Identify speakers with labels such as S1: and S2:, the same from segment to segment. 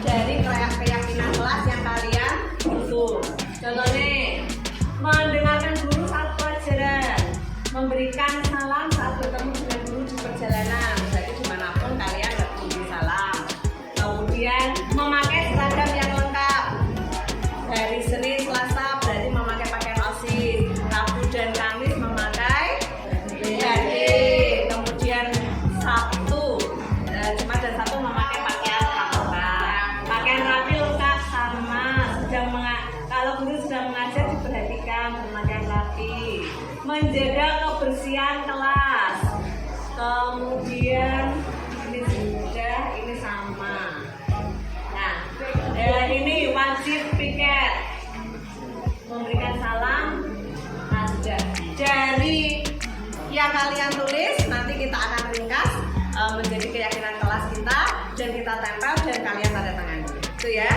S1: Dari keyakinan kelas yang kalian butuh. Contoh nih, mendengarkan guru saat pelajaran, memberikan salam saat bertemu dengan guru di perjalanan, jadi dimanapun kalian berbagi salam. Kemudian memakai seragam yang lengkap. Dari Senin Selasa berarti memakai pakaian OSIS, Rabu dan Kamis memakai BHD. Kemudian Sabtu, Jumat dan Sabtu memakai pakaian pramuka. Pakaian rapi lengkap sama. Kalau guru sedang mengajar diperhatikan berpakaian rapi. Menjaga kebersihan kelas. Kemudian ini sudah, ini sama. Nah, ini wajib piket. Memberikan salam. Nah, sudah. Dari yang kalian tulis nanti kita akan ringkas menjadi keyakinan kelas kita dan kita tempel dan kalian tanda tangan. Itu ya.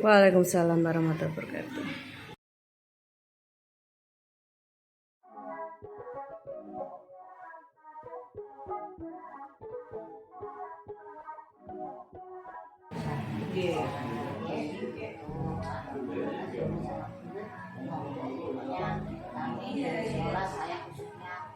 S2: Waalaikumsalam warahmatullahi wabarakatuh.
S3: Kami dari sekolah saya khususnya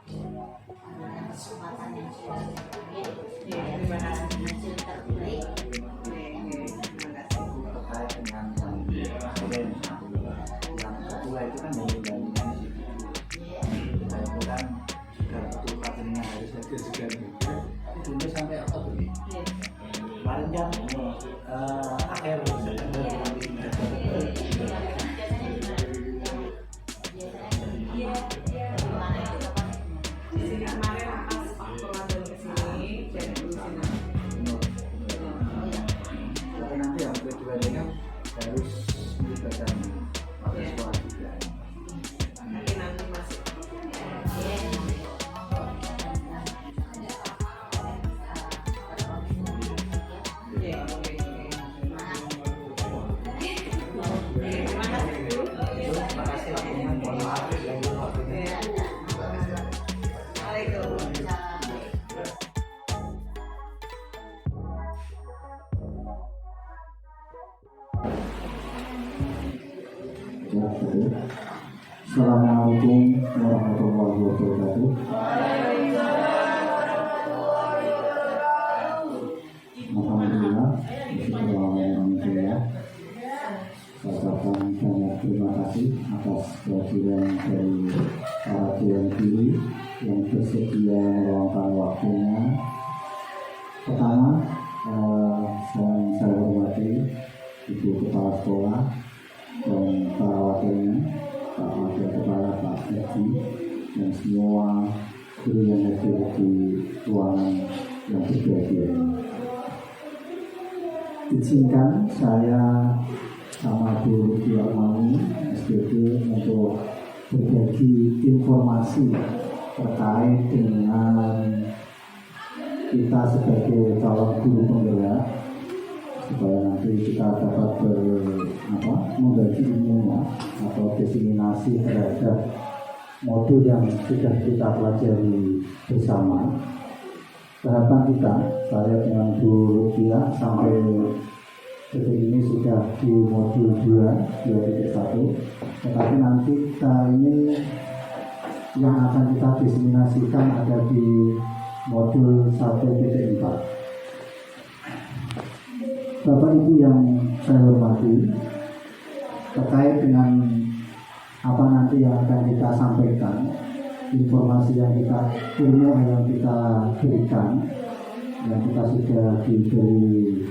S3: Itu sampai apa tuh? Kemarin kan akhir September
S1: di sini kemarin pas Pak Ramadan kesini jadi di sini.
S3: tapi nanti yang kedua-duanya kan harus melibatkan pada sekolah juga.
S1: Nanti masih.
S3: Terima kasih waktunya, mohon maaf yang waktunya.
S4: Assalamualaikum warahmatullahi wabarakatuh. Alhamdulillah, bismillahirrahmanirrahim. Saya ucapkan banyak terima kasih atas kehadiran dari para dewan juri yang bersedia meluangkan waktunya. Pertama, saya hormati Ibu Kepala Sekolah dan para wakilnya, Pak Wakil Kepala, Pak Edi, dan semua guru yang hadir di ruangan yang berbahagia. Izinkan saya sama Bu Rukia Mami SPG untuk berbagi informasi terkait dengan kita sebagai calon guru penggerak, supaya nanti kita dapat membagi ilmunya atau diseminasi terhadap modul yang sudah kita pelajari bersama. Harapan kita, saya dengan Bu Rukia sampai detik ini sudah di modul 2.1, tetapi nanti kita ini yang akan kita diseminasikan ada di modul 1.4. Bapak Ibu yang saya hormati, terkait dengan apa nanti yang akan kita sampaikan, informasi yang ilmu yang kita berikan, yang kita sudah diberi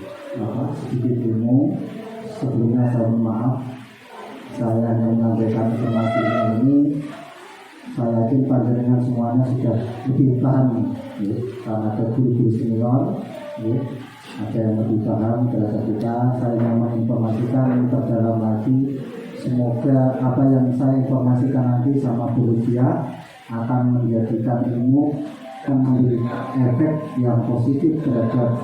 S4: sedikit ilmu. Sebelumnya saya mohon maaf, saya hanya menyampaikan informasi ini. Saya yakin panjenengan semuanya sudah lebih paham, ya, karena ada guru-guru senior, ya, ada yang lebih paham terhadap kita. Saya mau menginformasikan terdalam lagi. Semoga apa yang saya informasikan nanti sama Bu Rukia akan menjadikan ilmu dan memberikan efek yang positif terhadap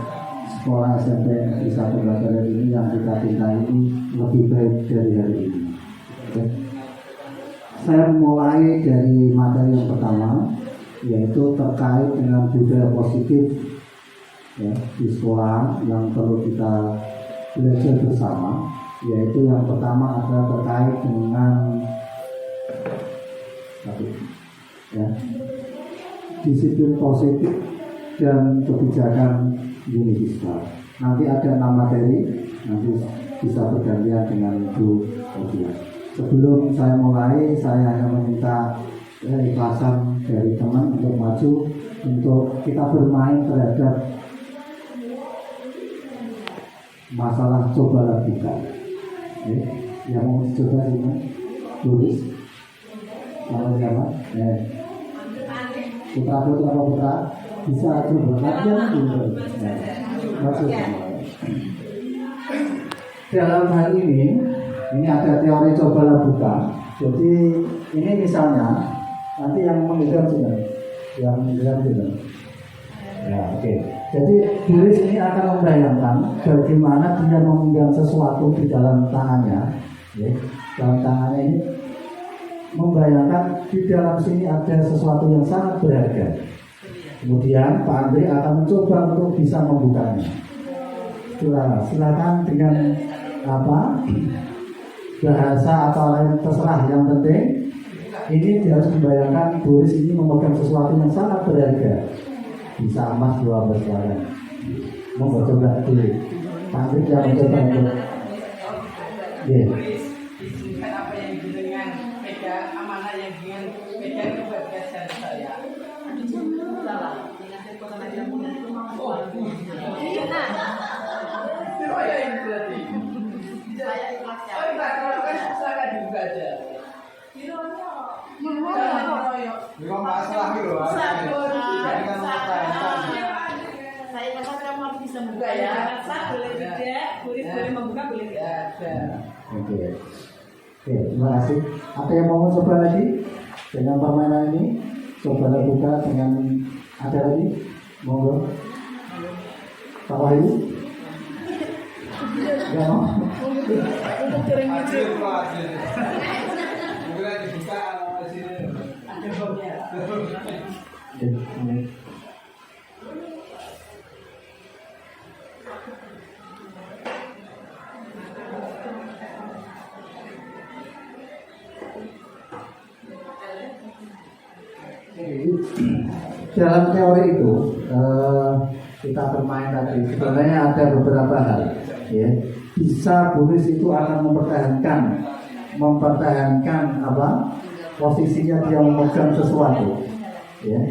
S4: sekolah SMP Negeri 1 Belajar ini yang kita cintai ini lebih baik dari hari ini. Oke. Saya mulai dari materi yang pertama, yaitu terkait dengan budaya positif, ya, di sekolah yang perlu kita belajar bersama. Yaitu yang pertama adalah terkait dengan disiplin positif dan kebijakan unifiskal. Nanti ada 6 materi, nanti bisa bergantian dengan Bu Odia. Sebelum saya mulai, saya hanya meminta keikhlasan dari teman untuk maju, untuk kita bermain terhadap masalah coba lakukan. Yang mau coba sini tulis nama siapa? Putra bisa coba latihan dulu. Maksudnya dalam hal ini ada teori coba lakukan. Jadi ini misalnya nanti yang menghilang sudah, yang menghilang sudah. Ya, oke. Jadi tulis ini akan membayangkan bagaimana dia memegang sesuatu di dalam tangannya, ya. Dalam tangannya ini membayangkan di dalam sini ada sesuatu yang sangat berharga. Kemudian Pak Andri akan mencoba untuk bisa membukanya. Silakan dengan bahasa atau lain terserah, yang penting ini dia harus membayangkan tulis ini memegang sesuatu yang sangat berharga. Bisa emas 12 karat. Mau coba dulu. Pasti dia mencoba untuk. Ya.
S5: Izinkan apa yang dengan pegang amanah yang dengan pegang kebahagiaan saya.
S3: masalah gitu loh. Jadi kan mempertahankan.
S1: Saya rasa kamu harus bisa membuka ya. Rasa boleh tidak, boleh membuka, boleh tidak.
S4: Oke. Oke, terima kasih. Ada yang mau coba lagi dengan permainan ini? Coba buka dengan ada lagi? Monggo. Pak Wahyu? Ya mau?
S3: Hasil itu hasil. Mungkin dibuka di sini.
S5: Ada bomnya.
S4: Dalam teori itu kita bermain tadi sebenarnya ada beberapa hal ya. Bisa Buris itu akan mempertahankan apa posisinya dia memegang sesuatu ya.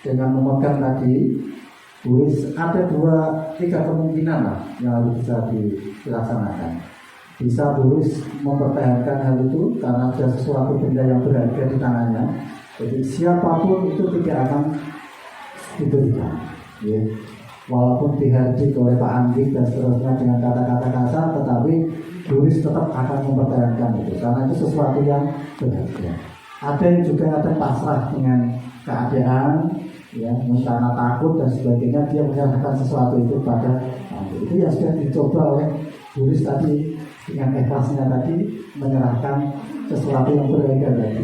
S4: Dengan memegang tadi Buris ada 2-3 kemungkinan lah yang harus bisa dilaksanakan. Bisa Buris mempertahankan hal itu karena ada sesuatu benda yang berharga di tangannya. Jadi siapapun itu tidak akan diberikan ya. Walaupun dihardik oleh Pak Andi dan seterusnya dengan kata-kata kasar, tetapi Buris tetap akan mempertahankan itu karena itu sesuatu yang berharga. Ada yang juga ada pasrah dengan keadaan ya, karena takut dan sebagainya, dia menyerahkan sesuatu itu pada Andi. Itu yang sudah dicoba oleh Buris tadi dengan ikhlasnya tadi, menyerahkan sesuatu yang berharga tadi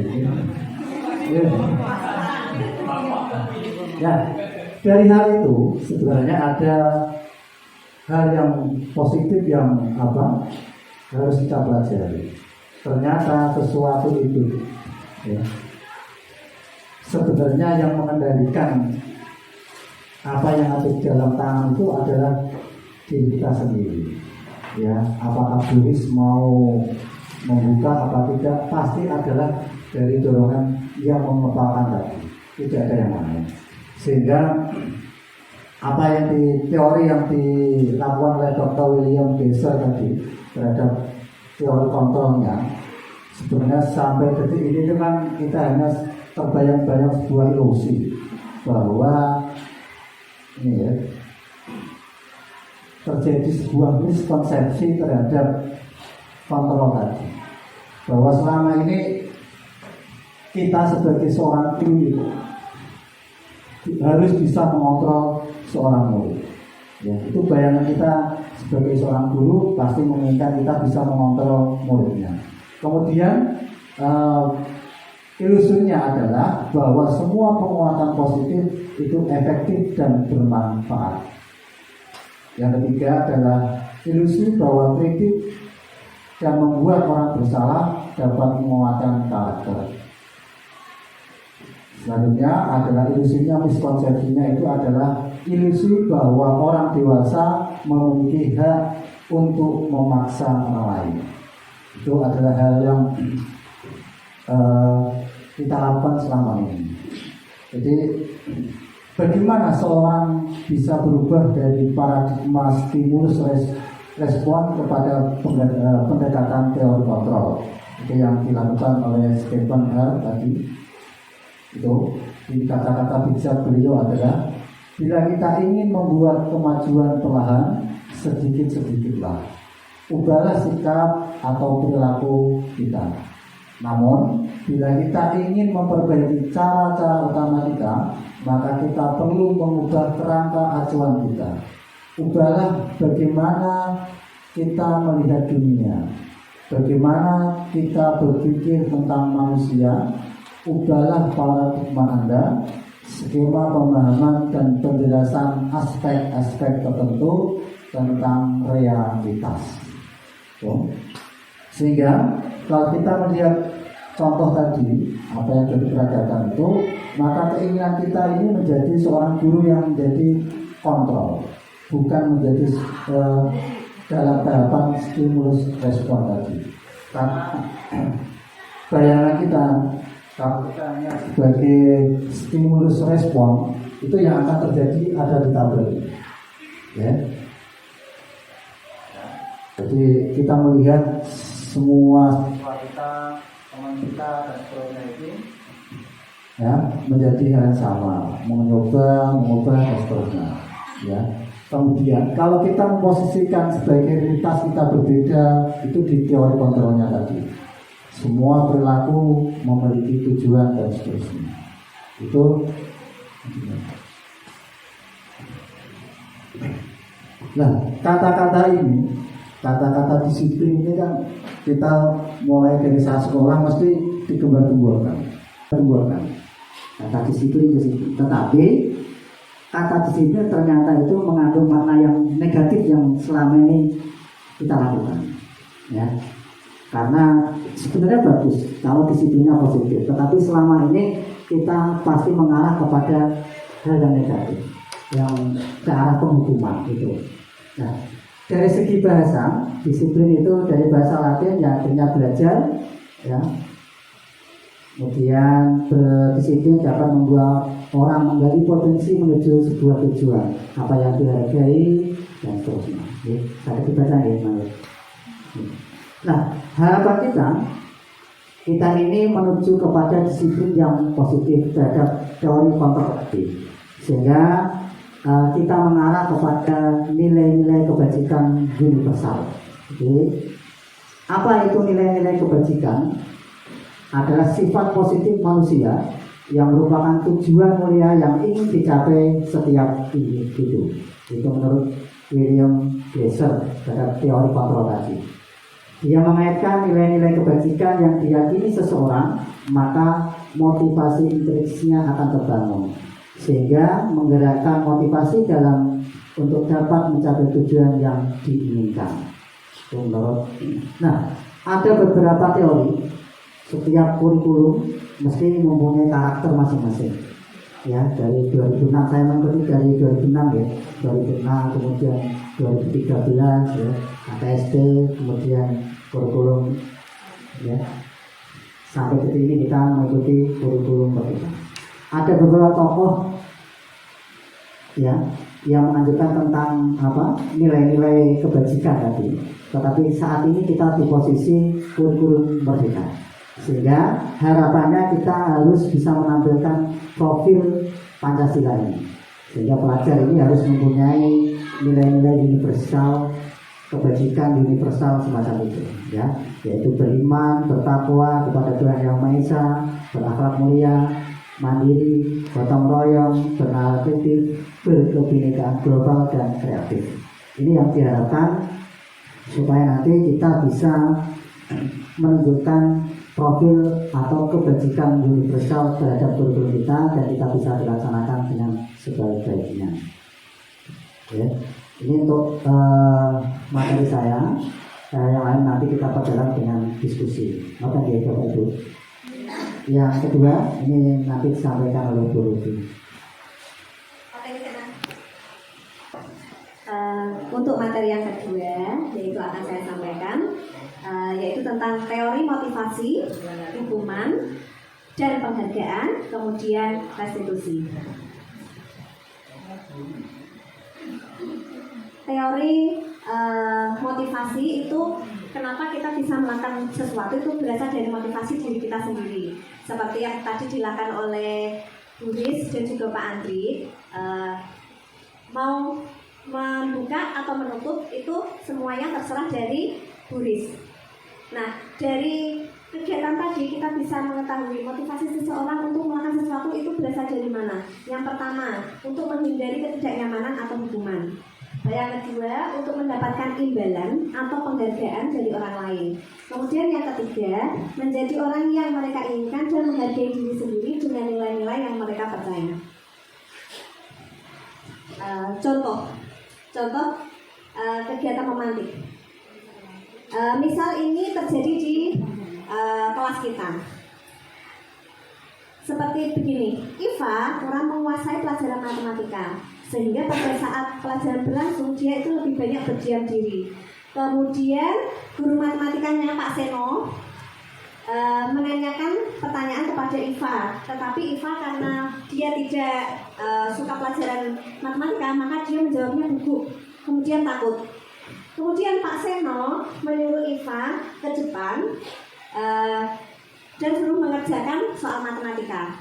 S4: ya. Dari hal itu sebenarnya ada hal yang positif yang apa harus kita pelajari. Ternyata sesuatu itu ya, sebenarnya yang mengendalikan apa yang ada di dalam tangan itu adalah diri kita sendiri ya. Apakah Buris mau membuka apa tidak, pasti adalah dari dorongan yang mengepalkan tadi, tidak ada yang lain. Sehingga apa yang teori yang dilakukan oleh Dr. William Besser tadi terhadap teori kontrolnya, sebenarnya sampai detik ini kan kita hanya terbayang-bayang sebuah ilusi bahwa ini ya, terjadi sebuah miskonsepsi terhadap kontrol tadi, bahwa selama ini kita sebagai seorang guru harus bisa mengontrol seorang murid ya. Itu bayangan kita sebagai seorang guru pasti menginginkan kita bisa mengontrol muridnya. Kemudian ilusinya adalah bahwa semua penguatan positif itu efektif dan bermanfaat. Yang ketiga adalah ilusi bahwa kritik dan membuat orang bersalah dapat menguatkan karakter. Selanjutnya adalah ilusinya, miskonsepsinya itu adalah ilusi bahwa orang dewasa memiliki hak untuk memaksa orang lain. Itu adalah hal yang kita lakukan selama ini. Jadi bagaimana seorang bisa berubah dari paradigma stimulus respon kepada pendekatan teori kontrol? Itu yang dilakukan oleh Stephen Hare tadi. Itu di kata-kata bijak beliau adalah, bila kita ingin membuat kemajuan perlahan, sedikit-sedikitlah ubahlah sikap atau perilaku kita. Namun bila kita ingin memperbaiki cara-cara utama kita, maka kita perlu mengubah kerangka acuan kita. Ubahlah bagaimana kita melihat dunia, bagaimana kita berpikir tentang manusia. Ubahlah paradigma Anda, skema pemahaman dan penjelasan aspek-aspek tertentu tentang realitas. Sehingga kalau kita melihat contoh tadi, apa yang jadi peradaban itu, maka keinginan kita ini menjadi seorang guru yang menjadi kontrol, bukan menjadi dalam tahapan stimulus respon tadi. Karena bayangan kita, kalau kita hanya sebagai stimulus respon, itu yang akan terjadi ada di tabel ya. Jadi kita melihat semua siswa kita, teman kita dan seterusnya itu ya menjadi hal yang sama, mengubah dan seterusnya. Ya. Kemudian kalau kita memposisikan sebagai realitas kita berbeda, itu di teori kontrolnya tadi. Semua perilaku memiliki tujuan dan seterusnya. Itu. Nah, kata-kata kata disiplin ini kan kita mulai dari saat sekolah mesti digembar-gemborkan. Kata disiplin. Tetapi kata disiplin ternyata itu mengandung makna yang negatif yang selama ini kita lakukan. Ya. Karena sebenarnya bagus kalau disiplinnya positif, tetapi selama ini kita pasti mengarah kepada hal yang negatif, yang ke arah penghukuman itu. Nah, dari segi bahasa, disiplin itu dari bahasa Latin yang artinya belajar, ya. Kemudian berdisiplin dapat membuat orang menggali potensi menuju sebuah tujuan, apa yang dihargai dan seterusnya. Saya dibaca ya, Nah, harapan kita ini menuju kepada disiplin yang positif terhadap teori kontroversi, sehingga kita mengarah kepada nilai-nilai kebajikan universal. Jadi, apa itu nilai-nilai kebajikan? Adalah sifat positif manusia yang merupakan tujuan mulia yang ingin dicapai setiap individu. Itu menurut William Glasser terhadap teori kontrol tadi. Dia mengaitkan nilai-nilai kebajikan yang diyakini seseorang, maka motivasi intrinsiknya akan terbangun, sehingga menggerakkan motivasi dalam untuk dapat mencapai tujuan yang diinginkan. Nah, ada beberapa teori. Setiap kurikulum mesti mempunyai karakter masing-masing. Ya, dari 2006 saya mengikuti dari 2006 ya, 2006 kemudian 2013 ya, ATST, kemudian kurikulum ya. Sampai detik ini kita mengikuti kurikulum berbeda. Ada beberapa tokoh ya yang menganjurkan tentang nilai-nilai kebajikan tadi. Tetapi saat ini kita di posisi kurikulum merdeka. Sehingga harapannya kita harus bisa menampilkan profil Pancasila ini. Sehingga pelajar ini harus mempunyai nilai-nilai universal, kebajikan universal semacam itu, ya, yaitu beriman, bertakwa kepada Tuhan Yang Maha Esa, berakhlak mulia, mandiri, gotong royong, bernalar kritis, berkebinekaan global dan kreatif. Ini yang diharapkan supaya nanti kita bisa menunjukkan profil atau kebajikan universal terhadap kurikulum kita dan kita bisa dilaksanakan dengan sebaik-baiknya. Ya. Ini untuk materi saya. Yang lain nanti kita perdalam dengan diskusi. Maka dia Bapak Ibu. Yang kedua ini nanti disampaikan oleh Bu Ruby.
S1: Untuk materi yang kedua, yaitu akan saya sampaikan, yaitu tentang teori motivasi, hukuman, dan penghargaan, kemudian restitusi. Teori motivasi itu kenapa kita bisa melakukan sesuatu itu berasal dari motivasi diri kita sendiri. Seperti yang tadi dilakukan oleh Bu Riz dan juga Pak Andri, mau membuka atau menutup itu semuanya terserah dari Bu Riz. Nah, dari kegiatan tadi kita bisa mengetahui motivasi seseorang untuk melakukan sesuatu itu berasal dari mana. Yang pertama, untuk menghindari ketidaknyamanan atau hukuman. Yang kedua, untuk mendapatkan imbalan atau penghargaan dari orang lain. Kemudian yang ketiga, menjadi orang yang mereka inginkan dan menghargai diri sendiri dengan nilai-nilai yang mereka percaya. Contoh kegiatan memantik. Misal ini terjadi di kelas kita. Seperti begini, Iva kurang menguasai pelajaran matematika, sehingga pada saat pelajaran berlangsung dia itu lebih banyak berdiam diri. Kemudian guru matematikanya Pak Seno menanyakan pertanyaan kepada Iva, tetapi Iva karena dia tidak suka pelajaran matematika, maka dia menjawabnya gugup, kemudian takut. Kemudian Pak Seno menyuruh Iva ke depan dan suruh mengerjakan soal matematika.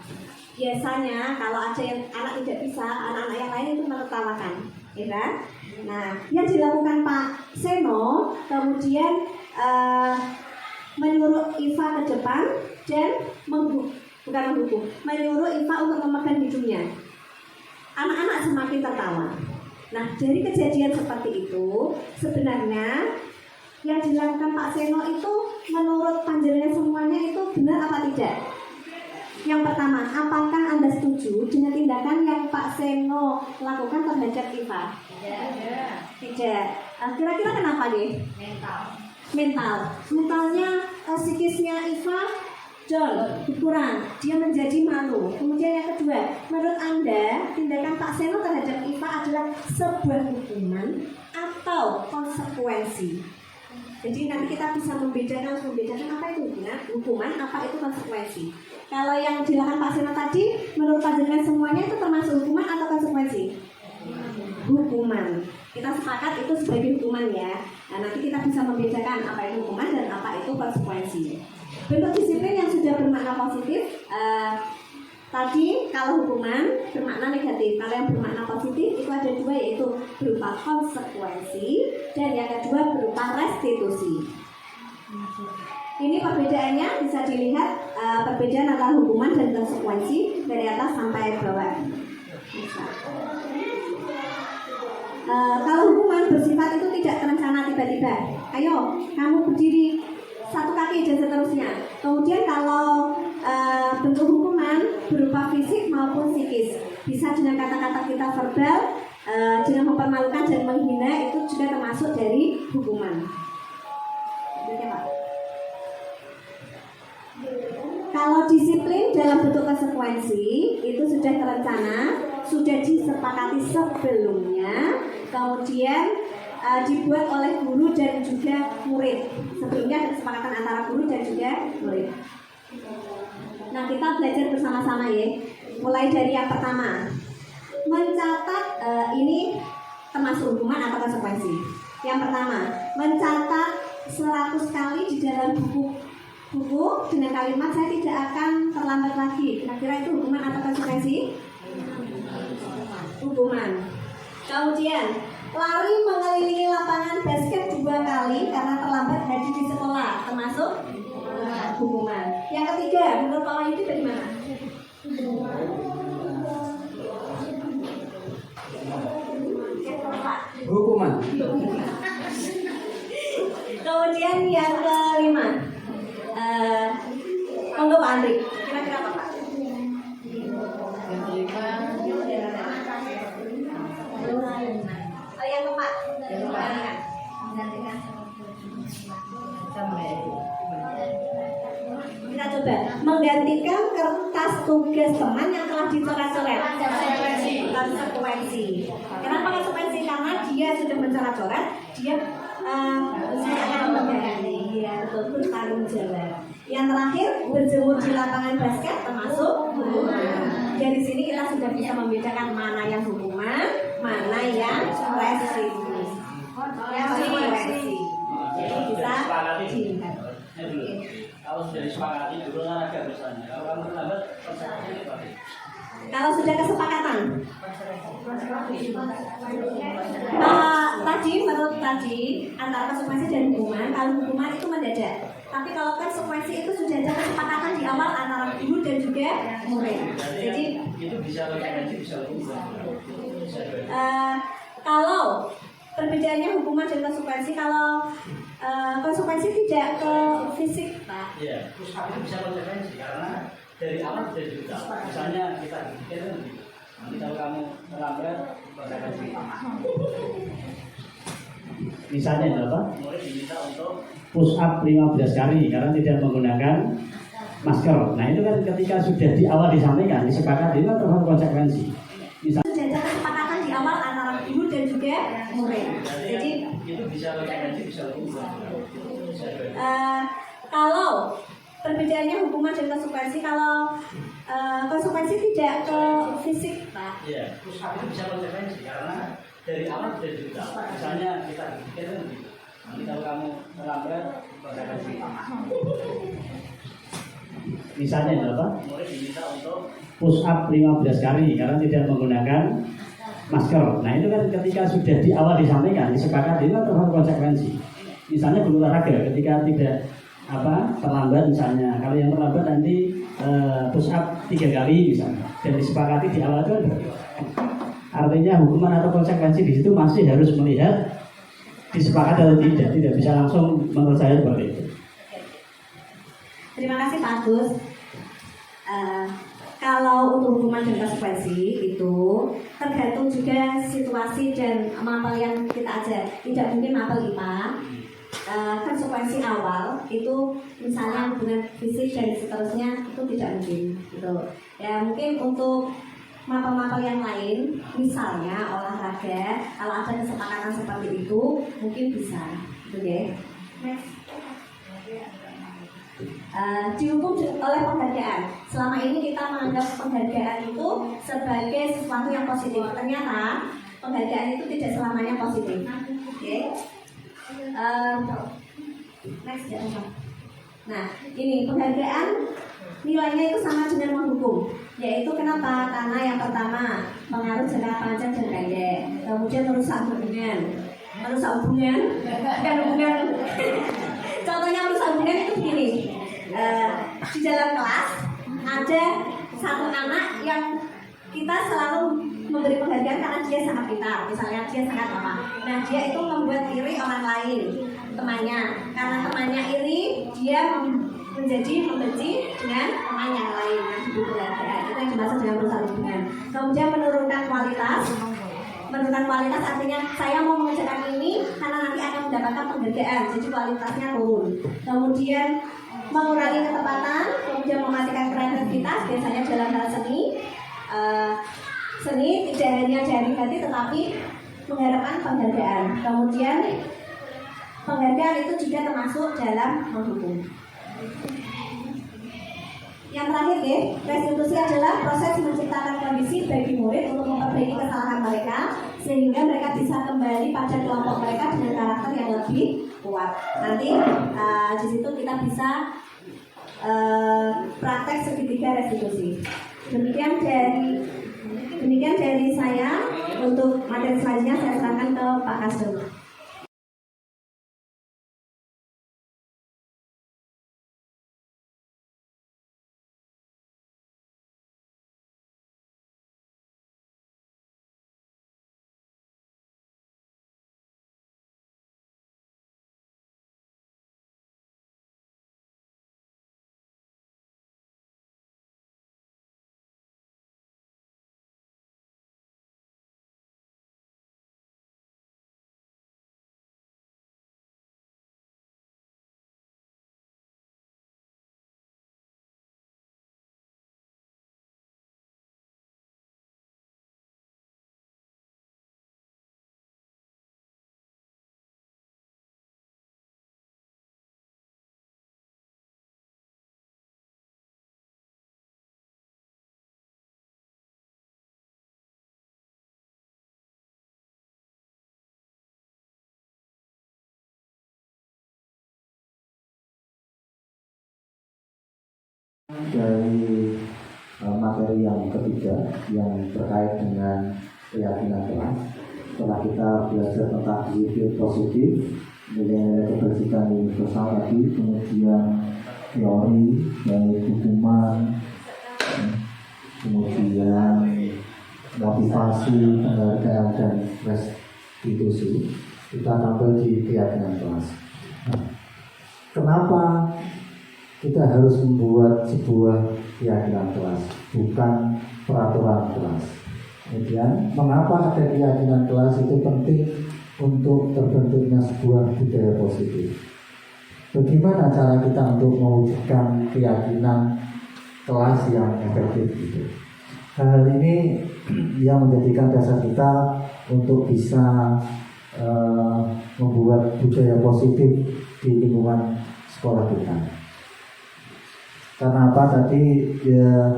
S1: biasanya kalau ada yang anak tidak bisa, anak-anak yang lain itu menertawakan, ya kan? Nah, yang dilakukan Pak Seno kemudian menyuruh Iva ke depan dan bukan menghukum, menyuruh Iva untuk memegang hidungnya. Anak-anak semakin tertawa. Nah, dari kejadian seperti itu, sebenarnya yang dilakukan Pak Seno itu menurut panjenengan semuanya itu benar apa tidak? Yang pertama, apakah Anda setuju dengan tindakan yang Pak Seno lakukan terhadap Iva? Tidak. Kira-kira kenapa deh? Mentalnya, psikisnya Iva down, berkurang, dia menjadi malu. Kemudian yang kedua, menurut Anda tindakan Pak Seno terhadap Iva adalah sebuah hukuman atau konsekuensi? Jadi nanti kita bisa membedakan apa itu hukuman, apa itu konsekuensi. Kalau yang dilakukan Pak Seno tadi, menurut panjenengan semuanya itu termasuk hukuman atau konsekuensi? Hukuman. Kita sepakat itu sebagai hukuman ya. Nah, nanti kita bisa membedakan apa itu hukuman dan apa itu konsekuensi. Bentuk disiplin yang sudah bermakna positif, tadi kalau hukuman bermakna negatif, kalau yang bermakna positif itu ada dua, yaitu berupa konsekuensi dan yang kedua berupa restitusi. Ini perbedaannya bisa dilihat, perbedaan antara hukuman dan konsekuensi dari atas sampai bawah. Kalau hukuman bersifat itu tidak terencana tiba-tiba. Ayo, kamu berdiri satu kaki dan seterusnya. Kemudian kalau bentuk hukuman berupa fisik maupun psikis, bisa dengan kata-kata kita verbal, dengan mempermalukan dan menghina, itu juga termasuk dari hukuman. Oke, Pak. Kalau disiplin dalam bentuk konsekuensi itu sudah terencana, sudah disepakati sebelumnya, kemudian dibuat oleh guru dan juga murid. Sebelumnya ada kesepakatan antara guru dan juga murid. Nah, kita belajar bersama-sama ya. Mulai dari yang pertama, mencatat, ini termasuk hukuman atau konsekuensi. Yang pertama, mencatat 100 kali di dalam buku dengan kalimat saya tidak akan terlambat lagi. Kira-kira itu hukuman atau konsekuensi? Hukuman. Kemudian lari mengelilingi lapangan basket 2 kali karena terlambat hadir di sekolah, termasuk hukuman. Yang ketiga, menurut Pak Wahyu itu dari mana?
S3: Hukuman.
S1: Kemudian yang kelima, monggo Pak Andri, kira-kira apa Pak? Yang keempat, kita coba menggantikan kertas tugas teman yang telah dicoret-coret. Konsekuensi. Kenapa konsekuensi? Karena dia sudah mencoret-coret, dia akan mengganti, ya, bertanggung jawab. Yang terakhir, berjemur di lapangan basket termasuk hukuman. Dari sini kita sudah bisa membedakan mana yang hukuman, mana yang restitusi. Jadi bisa dilihat.
S6: Kalau sudah disepakati dulu kan agak bertanya. Kalau kamu terlambat,
S1: kalau sudah kesepakatan, menurut tadi antara konsekuensi dan hukuman. Kalau hukuman itu mendadak, tapi kalau konsekuensi itu sudah ada kesepakatan di awal antara guru dan juga murid. Jadi
S6: itu bisa konsekuensi, bisa hukuman.
S1: Kalau perbedaannya hukuman dan konsekuensi, kalau konsekuensi tidak ke fisik, Pak.
S6: Iya, terus itu bisa konsekuensi karena dari awal sudah diberitahu. Misalnya kita pikir nanti kalau kamu terlambat, konsekuensi.
S7: Misalnya apa?
S6: Murid diminta untuk
S7: Push up 15 kali karena tidak menggunakan masker. Nah itu kan ketika sudah di awal disampaikan, disepakati, itu kan termasuk konsekuensi.
S1: Sudah ada kesepakatan di awal antara guru dan juga murid. Jadi
S6: itu bisa konsekuensi, bisa hukuman.
S1: kalau perbedaannya hukuman dan konsekuensi, kalau konsekuensi tidak ke fisik, Pak.
S6: Iya, terus itu bisa konsekuensi karena dari awal sudah diberitahu. Misalnya kita pikir nanti kalau kamu terlambat, konsekuensi.
S7: Misalnya apa?
S6: Murid diminta untuk
S7: push up 15 kali karena tidak menggunakan masker. Nah itu kan ketika sudah di awal disampaikan, disepakati itu terhadap konsekuensi. Misalnya berolahraga ketika tidak terlambat misalnya, kalau yang terlambat nanti push up 3 kali misalnya, dan disepakati di awal itu kan artinya hukuman atau konsekuensi di situ masih harus melihat disepakati atau tidak bisa langsung, menurut saya seperti itu.
S1: Terima kasih Pak Agus. Kalau untuk hukuman dan konsekuensi itu tergantung juga situasi dan mapel yang kita ajar. Tidak mungkin mapel IPA konsekuensi awal itu misalnya hubungan fisik dan seterusnya itu tidak mungkin gitu. Ya mungkin untuk mapel-mapel yang lain misalnya olahraga, kalau ada kesepakatan seperti itu mungkin bisa gitu ya. Next. Dihukum oleh penghargaan. Selama ini kita menganggap penghargaan itu sebagai sesuatu yang positif. Ternyata penghargaan itu tidak selamanya positif. Oke. Next ya. Nah, ini penghargaan nilainya itu sama dengan menghukum. Yaitu kenapa? Karena yang pertama pengaruh jangka panjang dan pendek. Kemudian merusak hubungan. Bukan hubungan. Contohnya merusak hubungan itu begini. Di dalam kelas ada satu anak yang kita selalu memberi penghargaan karena dia sangat pintar, misalnya dia sangat apa. Nah dia itu membuat iri orang lain, temannya. Karena temannya iri, dia menjadi membenci dengan teman yang lain. Nah itu penghargaan. Itu yang dimaksud dengan merusak hubungan. Kemudian menurunkan kualitas. Menurunkan kualitas artinya saya mau mengerjakan ini karena nanti akan mendapatkan penghargaan, jadi kualitasnya turun. Kemudian mengurangi ketepatan, kemudian mematikan kreativitas, biasanya dalam hal seni. Seni tidak hanya jari hati tetapi mengharapkan penghargaan. Kemudian penghargaan itu juga termasuk dalam menghukum. Yang terakhir ya, restitusi adalah proses menciptakan kondisi bagi murid untuk memperbaiki kesalahan mereka sehingga mereka bisa kembali pada kelompok mereka dengan karakter yang lebih kuat. Nanti di situ kita bisa praktek segitiga restitusi. Demikian dari saya. Untuk materi selanjutnya saya serahkan ke Pak Kasdem.
S4: Dari materi yang ketiga yang terkait dengan keyakinan kelas, setelah kita belajar tentang behavior positif, nilai-nilai kebajikan universal tadi, kemudian teori dari hukuman, kemudian motivasi, penghargaan dan restitusi, kita tampil di keyakinan kelas. Kenapa kita harus membuat sebuah keyakinan kelas, bukan peraturan kelas? Kemudian, mengapa ada keyakinan kelas itu penting untuk terbentuknya sebuah budaya positif? Bagaimana cara kita untuk mewujudkan keyakinan kelas yang efektif itu? Hal ini yang menjadikan dasar kita untuk bisa membuat budaya positif di lingkungan sekolah kita. Karena apa tadi ya,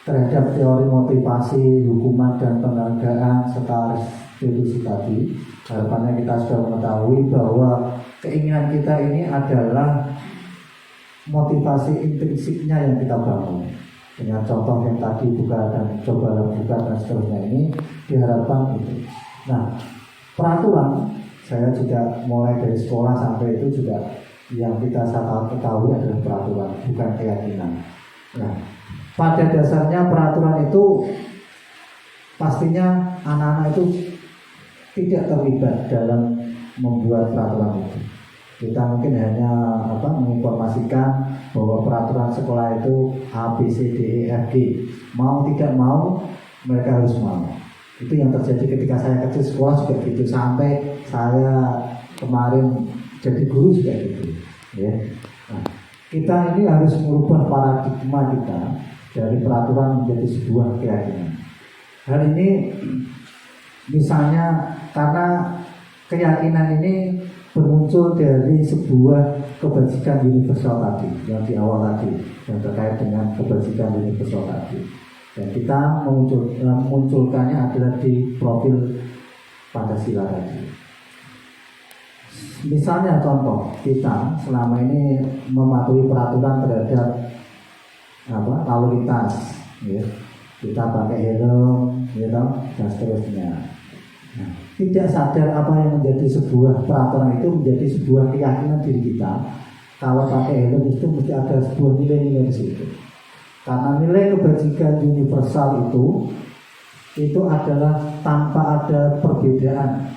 S4: terhadap teori motivasi, hukuman dan penghargaan serta restitusi tadi, harapannya kita sudah mengetahui bahwa keinginan kita ini adalah motivasi intrinsiknya yang kita bangun. dengan contoh yang tadi buka dan cobalah buka dan seterusnya ini diharapkan itu. Nah, peraturan saya juga mulai dari sekolah sampai itu juga yang kita ketahui adalah peraturan, bukan keyakinan. Nah, pada dasarnya peraturan itu pastinya anak-anak itu tidak terlibat dalam membuat peraturan itu. Kita mungkin hanya menginformasikan bahwa peraturan sekolah itu A, B, C, D, E, F, G. Mau tidak mau, mereka harus mau. Itu yang terjadi ketika saya kecil sekolah juga gitu. Sampai saya kemarin jadi guru juga gitu. Ya. Nah, kita ini harus merubah paradigma kita dari peraturan menjadi sebuah keyakinan. Hal ini misalnya karena keyakinan ini bermuncul dari sebuah kebajikan universal tadi yang di awal tadi yang terkait dengan kebajikan universal tadi, dan kita memunculkannya adalah di profil Pancasila tadi. Misalnya contoh, kita selama ini mematuhi peraturan terhadap lalu lintas, ya. Kita pakai helm, gitu, dan seterusnya. Nah, tidak sadar apa yang menjadi sebuah peraturan itu menjadi sebuah keyakinan diri kita. Kalau pakai helm itu mesti ada sebuah nilai-nilai di situ. Karena nilai kebajikan universal itu adalah tanpa ada perbedaan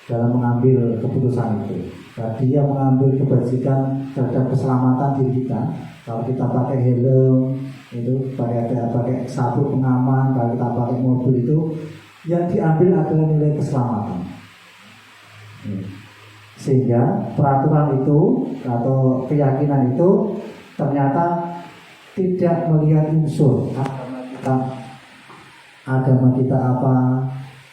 S4: dalam mengambil keputusan itu. Nah, dia mengambil kebajikan terhadap keselamatan diri kita. Kalau kita pakai helm itu pakai sabuk pengaman, kalau kita pakai mobil itu yang diambil adalah nilai keselamatan. Sehingga peraturan itu atau keyakinan itu ternyata tidak melihat unsur agama kita apa,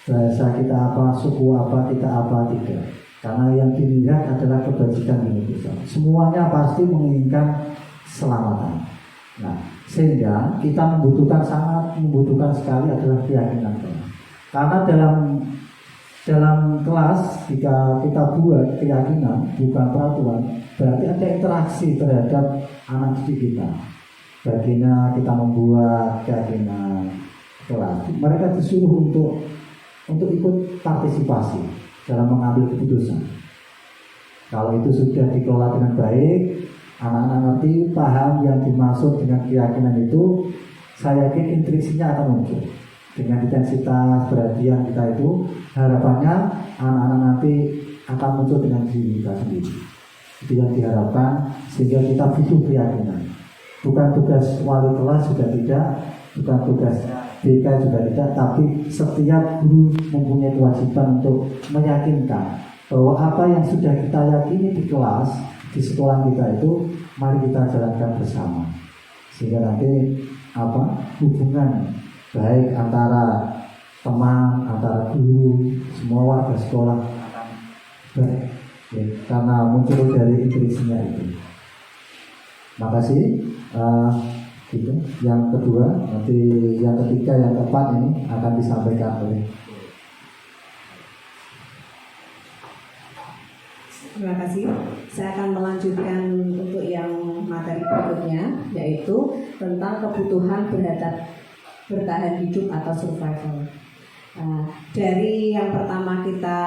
S4: bahasa kita apa, suku apa, kita apa, tidak. Karena yang dilihat adalah kebajikan universal. Semuanya pasti menginginkan keselamatan. Nah, sehingga kita sangat membutuhkan sekali adalah keyakinan. Karena dalam kelas jika kita buat keyakinan bukan peraturan, berarti ada interaksi terhadap anak didik kita. Baginya kita membuat keyakinan kelas, mereka disuruh untuk ikut partisipasi dalam mengambil keputusan. Kalau itu sudah dikelola dengan baik, anak-anak ngerti, paham yang dimaksud dengan keyakinan itu, saya yakin intuisinya akan muncul. Dengan intensitas perhatian kita itu, harapannya anak-anak nanti akan muncul dengan diri kita sendiri. Itu yang diharapkan, sehingga kita butuh keyakinan. Bukan tugas wali kelas juga tidak, bukan tugas BK juga tidak, tapi setiap guru mempunyai kewajiban untuk meyakinkan bahwa apa yang sudah kita yakini di kelas, di sekolah kita itu, mari kita jalankan bersama. Sehingga nanti hubungan baik antara teman, antara guru, semua warga sekolah akan baik, ya, karena muncul dari intuisinya itu. Makasih. Gitu. Yang kedua, nanti yang ketiga, yang keempat ini akan disampaikan oleh.
S2: Terima kasih. Saya akan melanjutkan untuk yang materi berikutnya, yaitu tentang kebutuhan bertahan hidup atau survival. Dari yang pertama kita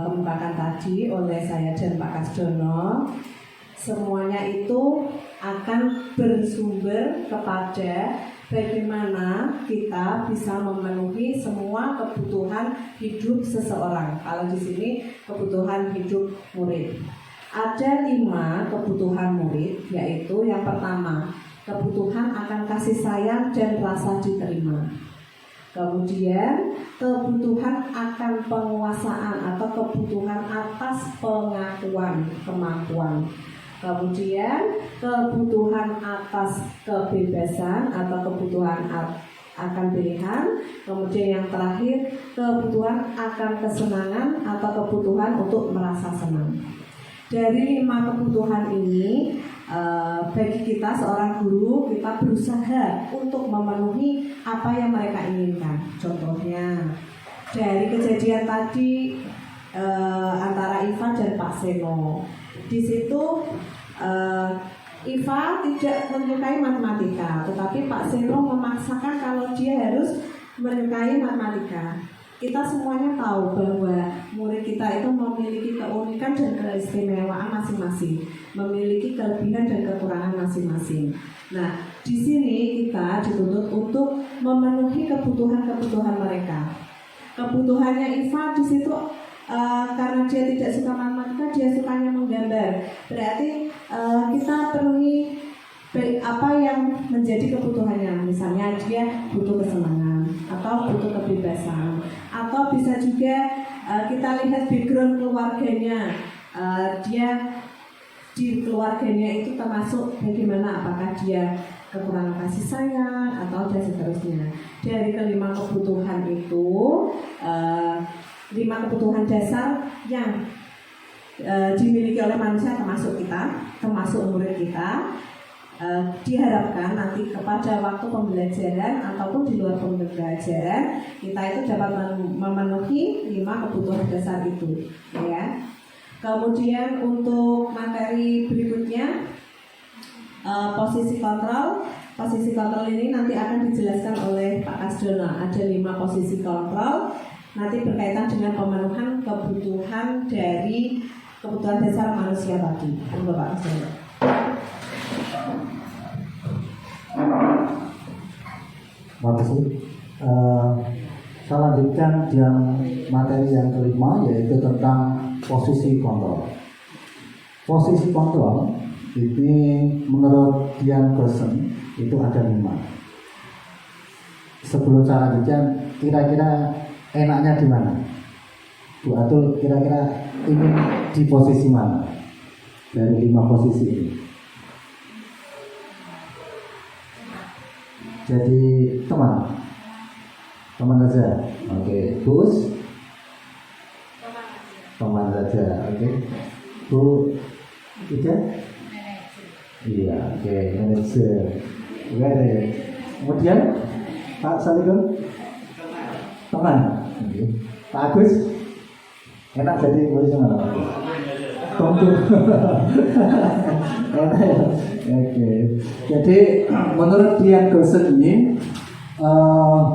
S2: kemukakan tadi oleh saya dan Pak Kasdono, semuanya itu akan bersumber kepada bagaimana kita bisa memenuhi semua kebutuhan hidup seseorang. Kalau di sini kebutuhan hidup murid. Ada 5 kebutuhan murid, yaitu yang pertama, kebutuhan akan kasih sayang dan rasa diterima. Kemudian kebutuhan akan penguasaan atau kebutuhan atas pengakuan, kemampuan. Kemudian kebutuhan atas kebebasan atau kebutuhan akan pilihan. Kemudian yang terakhir, kebutuhan akan kesenangan atau kebutuhan untuk merasa senang. Dari 5 kebutuhan ini, bagi kita seorang guru, kita berusaha untuk memenuhi apa yang mereka inginkan. Contohnya dari kejadian tadi antara Ivan dan Pak Seno, di situ Iva tidak menyukai matematika, tetapi Pak Seno memaksakan kalau dia harus menyukai matematika. Kita semuanya tahu bahwa murid kita itu memiliki keunikan dan keistimewaan masing-masing, memiliki kelebihan dan kekurangan masing-masing. Nah, di sini kita dituntut untuk memenuhi kebutuhan-kebutuhan mereka. Kebutuhannya Iva di situ karena dia tidak suka matematika, dia sukanya menggambar. Berarti kita penuhi apa yang menjadi kebutuhannya. Misalnya dia butuh kesenangan atau butuh kebebasan, atau bisa juga kita lihat background keluarganya. Dia di keluarganya itu termasuk bagaimana, apakah dia kekurangan kasih sayang atau dan seterusnya. Dari kelima kebutuhan itu, 5 kebutuhan dasar yang dimiliki oleh manusia termasuk kita, termasuk murid kita, diharapkan nanti kepada waktu pembelajaran ataupun di luar pembelajaran kita itu dapat memenuhi 5 kebutuhan dasar itu, ya. Kemudian untuk materi berikutnya, posisi kontrol. Posisi kontrol ini nanti akan dijelaskan oleh Pak Kasdono. Ada 5 posisi kontrol, nanti berkaitan dengan pemenuhan kebutuhan dari kebutuhan dasar manusia tadi. Untuk Pak Kasdono.
S4: Terima kasih. Saya lanjutkan yang materi yang kelima, yaitu tentang posisi kontrol. Posisi kontrol ini menurut Dian Gerson itu ada 5. Sebelum saya lanjutkan, kira-kira enaknya di mana? Bu Atul kira-kira ini di posisi mana dari 5 posisi ini? Jadi teman saja, oke. Bos, teman saja, oke. Bu, tidak? Iya, oke. Manajer, oke. Kemudian Pak Salikun, teman, oke. Pak Agus, enak jadi posisi mana? Tunggu. Oke. Jadi menurut Dian Gerson ini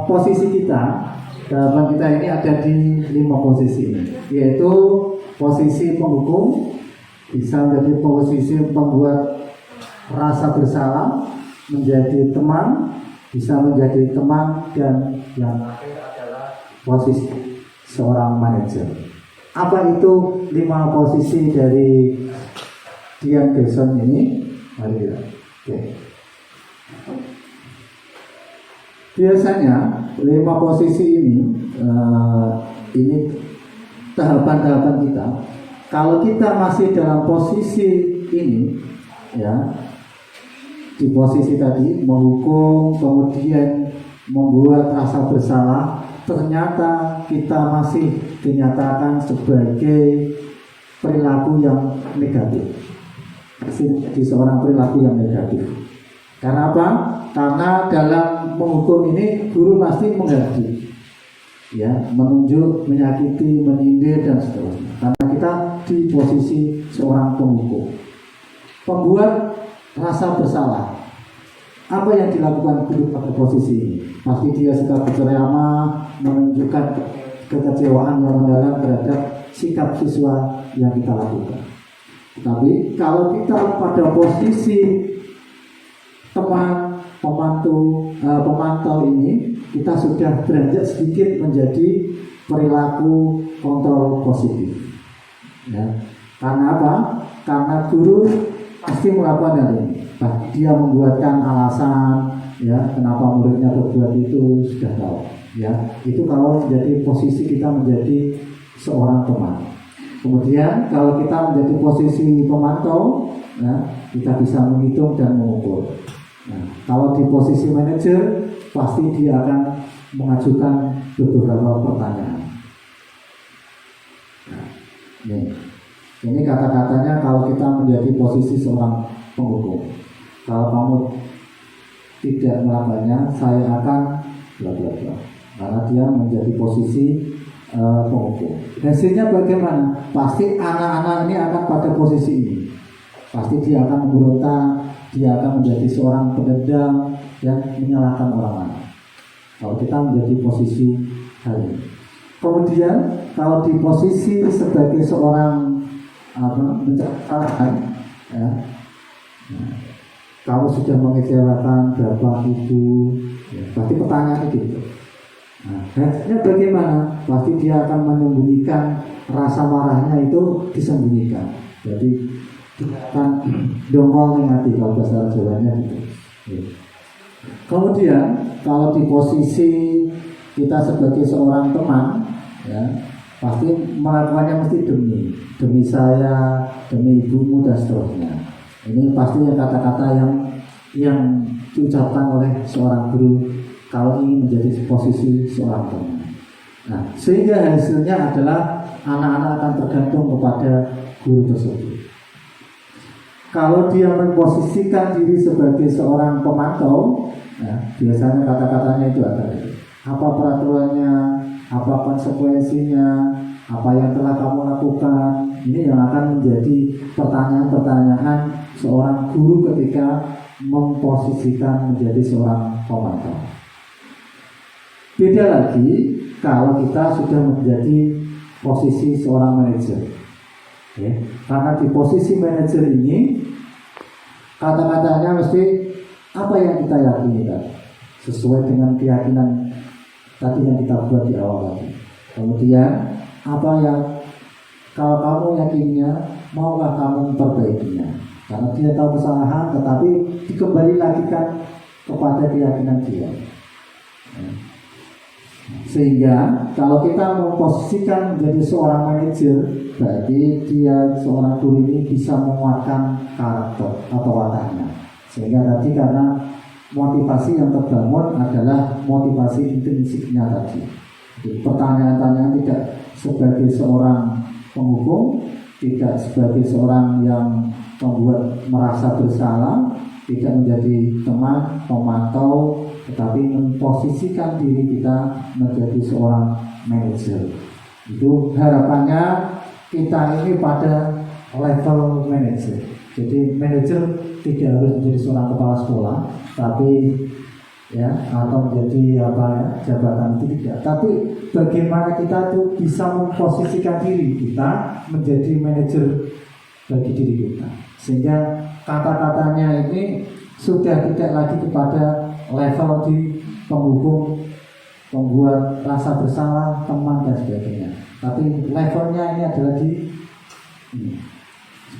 S4: posisi kita, jawaban kita ini ada di 5 posisi ini, yaitu posisi penghukum, bisa menjadi posisi pembuat rasa bersalah, menjadi teman, bisa menjadi teman, dan yang terakhir adalah posisi seorang manajer. Apa itu 5 posisi dari Dian Gerson ini? Mari kita. Oke. Biasanya 5 posisi ini tahapan-tahapan kita. Kalau kita masih dalam posisi ini, ya, di posisi tadi menghukum, kemudian membuat rasa bersalah, ternyata kita masih dinyatakan sebagai perilaku yang negatif, di seorang perilaku yang negatif. Karena apa? Karena dalam menghukum ini guru pasti menghadir, ya, menunjuk, menyakiti, menyindir dan seterusnya. Karena kita di posisi seorang penghukum, pembuat rasa bersalah. Apa yang dilakukan guru pada posisi ini? Pasti dia suka berceramah, menunjukkan kekecewaan yang mendalam terhadap sikap siswa yang kita lakukan. Tapi kalau kita pada posisi teman, pemantau ini, kita sudah beranjak sedikit menjadi perilaku kontrol positif. Ya. Karena apa? Karena guru pasti melakukan hal ini. Dia membuatkan alasan, ya, kenapa muridnya berbuat itu sudah tahu. Ya, itu kalau menjadi posisi kita menjadi seorang teman. Kemudian kalau kita menjadi posisi pemantau, ya, kita bisa menghitung dan mengukur. Nah, kalau di posisi manajer, pasti dia akan mengajukan beberapa pertanyaan. Nah, ini kata-katanya kalau kita menjadi posisi seorang penghukum. Kalau kamu tidak melakukannya, saya akan bla bla bla. Karena dia menjadi posisi penghukum. Hasilnya bagaimana? Pasti anak-anak ini akan pada posisi ini. Pasti dia akan memberontak, dia akan menjadi seorang pendendam yang menyalahkan orang lain. Kalau kita menjadi posisi hal ini. Kemudian kalau di posisi sebagai seorang mencari ya, kalau sudah mengecewakan bapak ibu, ya, pasti pertanyaannya gitu. Nah, hasilnya bagaimana? Pasti dia akan menyembunyikan rasa marahnya itu disembunyikan. Jadi akan dongol hati kalau bahasa Jawanya gitu. Ya. Kemudian kalau di posisi kita sebagai seorang teman, ya pasti melakukannya mesti demi saya, demi ibumu dan seterusnya. Ini pastinya kata-kata yang diucapkan oleh seorang guru kalau ingin menjadi posisi seorang teman. Nah, sehingga hasilnya adalah anak-anak akan tergantung kepada guru tersebut. Kalau dia memposisikan diri sebagai seorang pemantau, ya, biasanya kata-katanya itu ada. Apa peraturannya, apa konsekuensinya, apa yang telah kamu lakukan. Ini yang akan menjadi pertanyaan-pertanyaan seorang guru ketika memposisikan menjadi seorang pemantau. Beda lagi kalau kita sudah menjadi posisi seorang manajer. Ya, karena di posisi manajer ini kata-katanya mesti apa yang kita yakini tadi, sesuai dengan keyakinan tadi yang kita buat di awal tadi. Kemudian apa yang kalau kamu yakinnya, maukah kamu memperbaikinya? Karena dia tahu kesalahan, tetapi dikembali lagi kan kepada keyakinan dia. Sehingga kalau kita memposisikan menjadi seorang manajer, berarti dia seorang guru ini bisa menguatkan karakter atau wataknya. Sehingga tadi karena motivasi yang terbangun adalah motivasi intrinsiknya tadi. Jadi, pertanyaan-pertanyaan tidak sebagai seorang penghukum, tidak sebagai seorang yang membuat merasa bersalah, tidak menjadi teman, pemantau, tetapi memposisikan diri kita menjadi seorang manajer. Itu harapannya kita ini pada level manajer. Jadi manajer tidak harus menjadi seorang kepala sekolah, tapi ya atau menjadi jabatan itu tidak. Tapi bagaimana kita tuh bisa memposisikan diri kita menjadi manajer bagi diri kita, sehingga kata-katanya ini sudah tidak lagi kepada level di penghukum, pembuat rasa bersalah, teman dan sebagainya. Tapi levelnya ini adalah di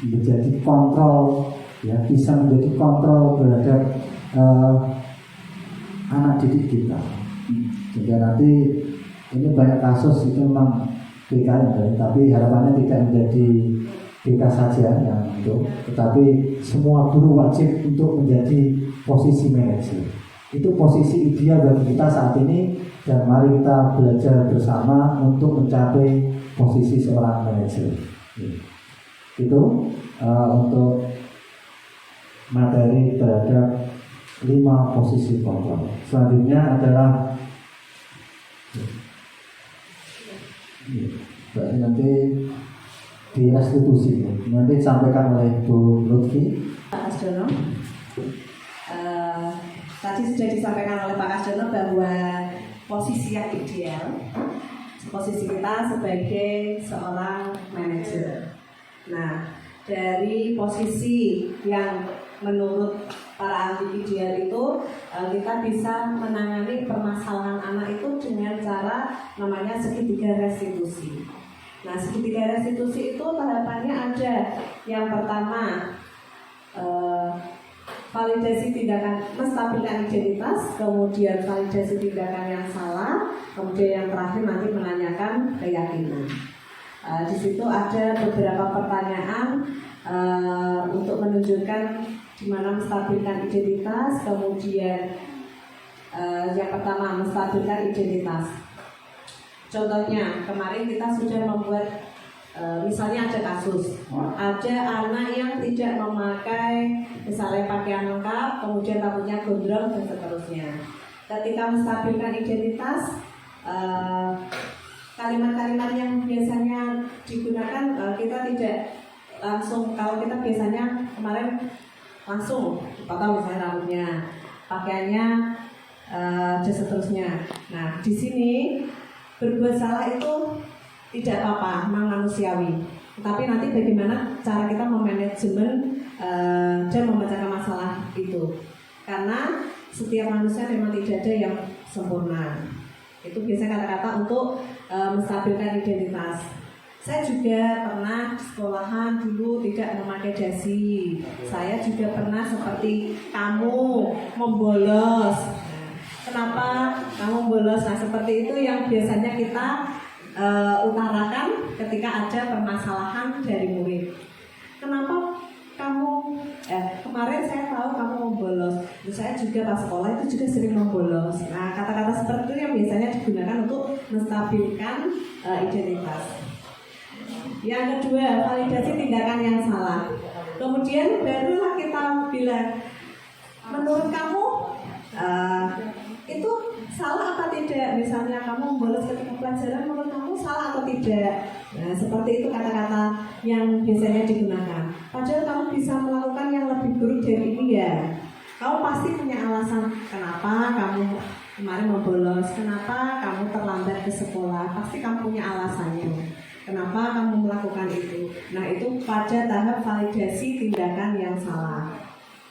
S4: menjadi kontrol, ya bisa menjadi kontrol terhadap anak didik kita. Sehingga nanti ini banyak kasus itu memang BK, tapi harapannya tidak menjadi BK saja yang itu, tetapi semua guru wajib untuk menjadi posisi manajer. Itu posisi ideal bagi kita saat ini, dan mari kita belajar bersama untuk mencapai posisi seorang manajer. Itu untuk materi terhadap 5 posisi kontrol. Selanjutnya adalah berarti nanti di restitusi nanti disampaikan oleh Bu Lutfi.
S2: Pak Kasdono, tadi sudah disampaikan oleh Pak Kasdono bahwa posisi yang ideal, posisi kita sebagai seorang manajer. Nah, dari posisi yang menurut para ahli ideal itu, kita bisa menangani permasalahan anak itu dengan cara namanya segitiga restitusi. Nah, segitiga restitusi itu tahapannya ada. Yang pertama, validasi tindakan menstabilkan identitas, kemudian validasi tindakan yang salah, kemudian yang terakhir nanti menanyakan keyakinan. Di situ ada beberapa pertanyaan untuk menunjukkan di mana menstabilkan identitas, kemudian yang pertama menstabilkan identitas. Contohnya kemarin kita sudah membuat misalnya ada kasus, ada anak yang tidak memakai misalnya pakaian lengkap, kemudian rambutnya gondrong dan seterusnya. Ketika menstabilkan identitas, kalimat-kalimat yang biasanya digunakan kita tidak langsung, kalau kita biasanya kemarin langsung dipotong misalnya rambutnya, pakaiannya, dan seterusnya. Nah, di sini berbuat salah itu tidak apa-apa, memang manusiawi. Tetapi nanti bagaimana cara kita memanajemen dan memecahkan masalah itu. Karena setiap manusia memang tidak ada yang sempurna. Itu biasanya kata-kata untuk menstabilkan identitas. Saya juga pernah di sekolahan dulu tidak memakai dasi. Saya juga pernah seperti kamu membolos. Kenapa kamu bolos? Nah, seperti itu yang biasanya kita utarakan ketika ada permasalahan dari murid. Kenapa kamu kemarin saya tahu kamu membolos. Saya juga pas sekolah itu juga sering membolos. Nah, kata-kata seperti itu yang biasanya digunakan untuk menstabilkan identitas. Yang kedua, validasi tindakan yang salah. Kemudian barulah kita bilang, menurut kamu itu salah apa tidak? Misalnya kamu membolos ketika pelajaran, menurut kamu salah atau tidak? Nah, seperti itu kata-kata yang biasanya digunakan. Padahal kamu bisa melakukan yang lebih buruk dari ini ya. Kamu pasti punya alasan kenapa kamu kemarin membolos, kenapa kamu terlambat ke sekolah. Pasti kamu punya alasannya. Kenapa kamu melakukan itu? Nah, itu pada tahap validasi tindakan yang salah.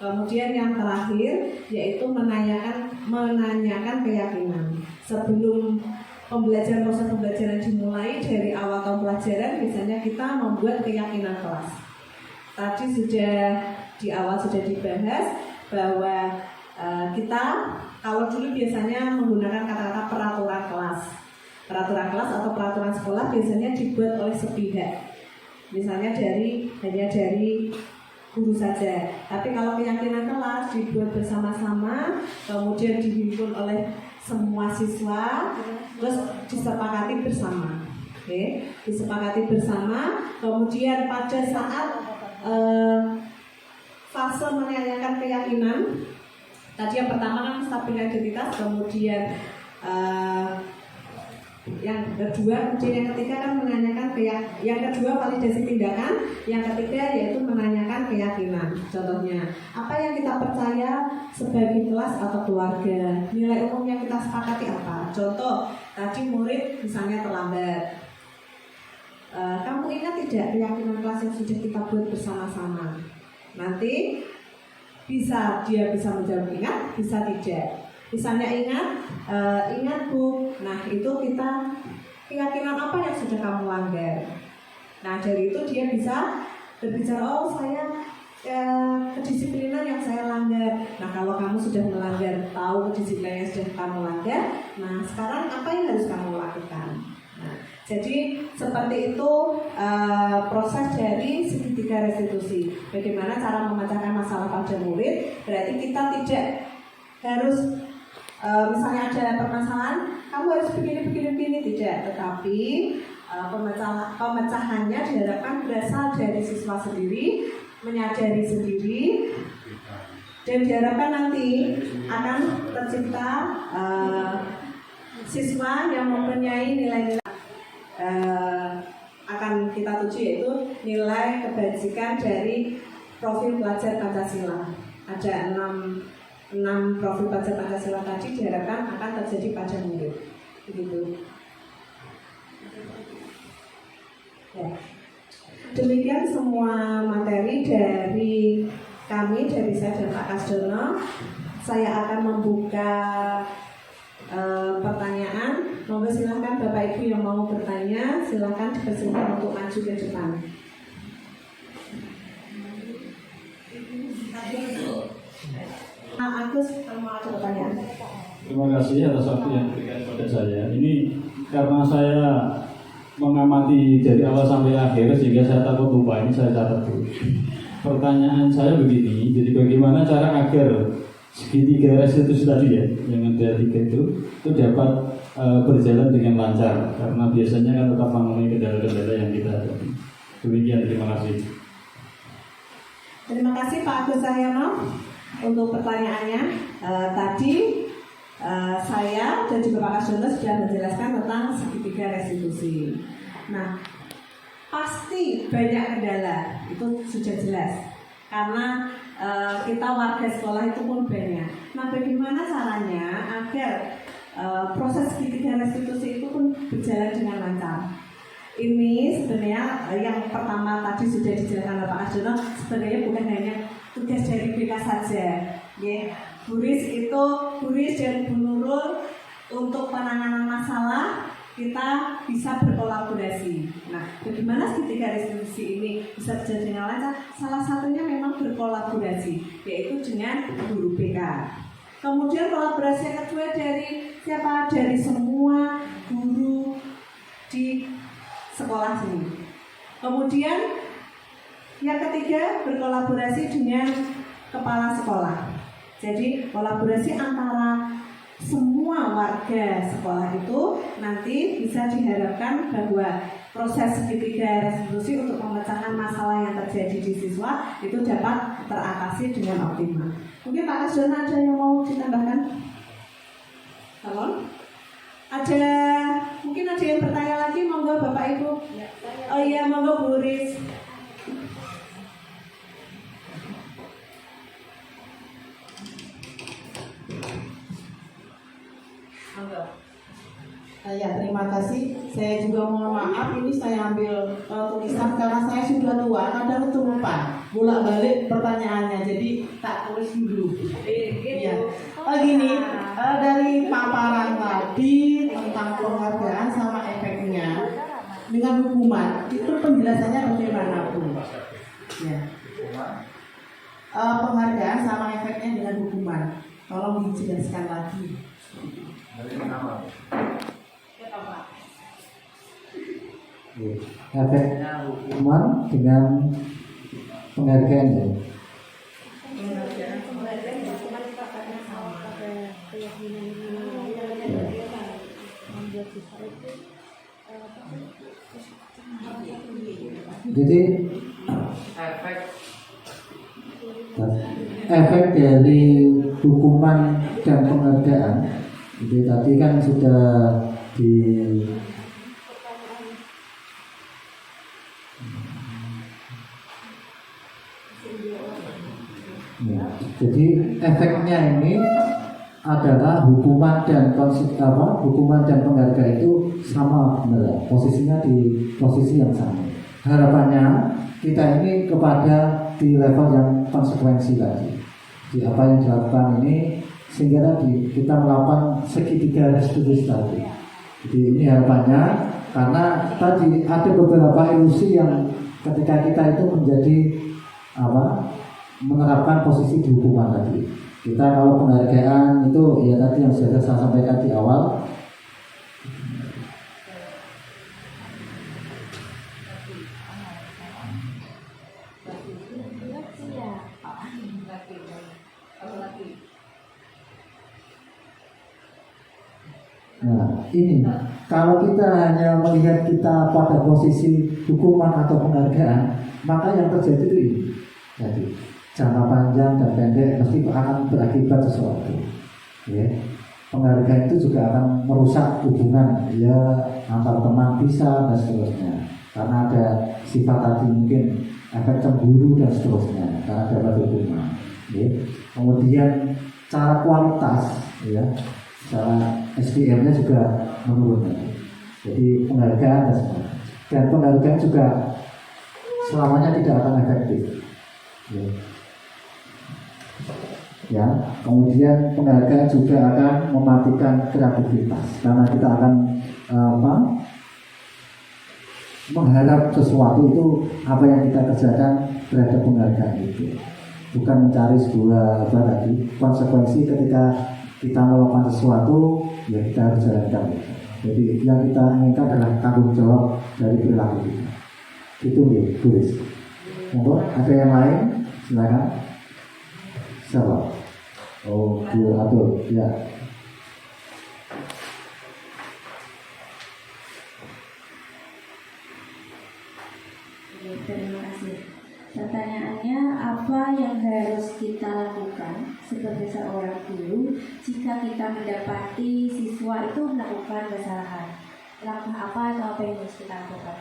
S2: Kemudian yang terakhir yaitu menanyakan keyakinan. Sebelum proses pembelajaran dimulai dari awal tahun pelajaran, biasanya kita membuat keyakinan kelas. Tadi sudah di awal sudah dibahas bahwa kita kalau dulu biasanya menggunakan kata-kata peraturan kelas. Peraturan kelas atau peraturan sekolah biasanya dibuat oleh sepihak. Misalnya hanya dari guru saja. Tapi kalau keyakinan kelas dibuat bersama-sama, kemudian dihimpun oleh semua siswa, terus disepakati bersama. Oke, disepakati bersama. Kemudian pada saat fase menanyakan keyakinan, tadi yang pertama kan menstabilkan identitas, kemudian yang kedua, kemudian yang ketiga kan menanyakan yang kedua validasi tindakan, yang ketiga yaitu menanyakan keyakinan. Contohnya, apa yang kita percaya sebagai kelas atau keluarga, nilai umum yang kita sepakati apa? Contoh, tadi murid misalnya terlambat. Kamu ingat tidak keyakinan kelas yang sudah kita buat bersama-sama? Nanti dia bisa menjawab ingat, bisa tidak. Misalnya ingat Bu. Nah, itu kita keyakinan apa yang sudah kamu langgar. Nah, dari itu dia bisa berbicara, oh saya kedisiplinan yang saya langgar. Nah, kalau kamu sudah melanggar, tahu kedisiplinan yang sudah kamu langgar, nah sekarang apa yang harus kamu lakukan? Nah, jadi seperti itu proses dari segitiga restitusi. Bagaimana cara memecahkan masalah pada murid? Berarti kita tidak harus misalnya ada permasalahan, kamu harus begini tidak, tetapi pemecahannya diharapkan berasal dari siswa sendiri, menyadari sendiri, dan diharapkan nanti akan tercipta siswa yang mempunyai nilai-nilai akan kita tuju, yaitu nilai kebajikan dari profil pelajar Pancasila. Ada 6 profil pelajar Pancasila tadi diharapkan akan terjadi pada murid. Begitu. Ya. Demikian semua materi dari kami, dari saya dan Pak Kasdono. Saya akan membuka pertanyaan. Monggo silahkan Bapak Ibu yang mau bertanya, silahkan dipersilakan untuk maju ke depan. Agus, mau ada pertanyaan?
S8: Terima kasih atas waktu yang diberikan kepada saya. Ini karena saya mengamati dari awal sampai akhir sehingga saya takut lupa, ini saya catat dulu. Pertanyaan saya begini, jadi bagaimana cara agar segitiga restitusi tadi ya, yang ada 3 itu dapat berjalan dengan lancar, karena biasanya kan tetap mengalami kendala-kendala yang kita hadapi. Demikian, terima kasih.
S2: Terima kasih Pak Agus Cahyono untuk pertanyaannya. Tadi saya dan juga Pak Kasdono sudah menjelaskan tentang segitiga restitusi. Nah, pasti banyak kendala, itu sudah jelas. karena kita warga sekolah itu pun banyak. Nah, bagaimana caranya agar proses segitiga restitusi itu pun berjalan dengan lancar? Ini sebenarnya yang pertama tadi sudah dijelaskan oleh Pak Arjono, sebenarnya bukan hanya tugas dari BK saja. Buris dan Bu Nurul untuk penanganan masalah kita bisa berkolaborasi. Nah, bagaimana segitiga restitusi ini bisa berjalan dengan lancar? Salah satunya memang berkolaborasi, yaitu dengan guru BK. Kemudian kolaborasi yang kedua dari siapa? Dari semua guru di sekolah sini. Kemudian yang ketiga berkolaborasi dengan kepala sekolah. Jadi kolaborasi antara semua warga sekolah itu nanti bisa diharapkan bahwa proses segitiga restitusi untuk pemecahkan masalah yang terjadi di siswa itu dapat teratasi dengan optimal. Mungkin Pak Kasdon ada yang mau ditambahkan? Tolong. Mungkin ada yang bertanya lagi, monggo Bapak Ibu. Oh iya, monggo Bu Riz.
S5: Ya, terima kasih. Saya juga mohon maaf, ini saya ambil tulisan karena saya sudah tua, kadang itu lupa bolak-balik pertanyaannya, jadi tak tulis dulu. Ya. Gini, dari paparan tadi tentang penghargaan sama efeknya dengan hukuman, itu penjelasannya bagaimana, Bu? Ya. Penghargaan sama efeknya dengan hukuman, tolong dijelaskan lagi.
S4: Efek hukuman dengan penghargaan ya. Jadi efek dari hukuman dan penghargaan itu tadi kan sudah di jadi efeknya ini adalah hukuman dan hukuman dan penghargaan itu sama benar, posisinya di posisi yang sama. Harapannya kita ini kepada di level yang konsekuensi tadi. Di apa yang dilakukan ini sehingga tadi kita melakukan segitiga restitusi tadi. Jadi ini harapannya karena tadi ada beberapa ilusi yang ketika kita itu menjadi menerapkan posisi di hukuman tadi. Kita kalau penghargaan itu ya tadi yang sudah saya sampaikan di awal. Nah, ini kalau kita hanya melihat kita pada posisi hukuman atau penghargaan, maka yang terjadi itu ini. Jadi jangka panjang dan pendek mesti akan berakibat sesuatu. Ya. Penghargaan itu juga akan merusak hubungan ya antar teman bisa dan seterusnya. Karena ada sifat tadi mungkin efek cemburu dan seterusnya karena dapat hukuman. Ya. Kemudian cara kualitas ya. Cara SDM-nya juga menurun. Jadi penghargaan dan penghargaan juga selamanya tidak akan efektif. Ya, kemudian penghargaan juga akan mematikan kreativitas karena kita akan mengharap sesuatu itu apa yang kita kerjakan terhadap penghargaan itu, bukan mencari sebuah konsekuensi ketika kita melakukan sesuatu ya kita harus jalankan. Jadi yang kita inginkan adalah tanggung jawab dari perilaku kita. Itu ya, tulis. Ada yang lain? Silakan. Siapa? Oh, Bu Abdul, ya.
S9: Terima kasih. Pertanyaannya, apa yang harus kita lakukan sebagai seorang guru jika kita mendapati siswa itu melakukan kesalahan? Langkah apa atau apa yang harus kita lakukan?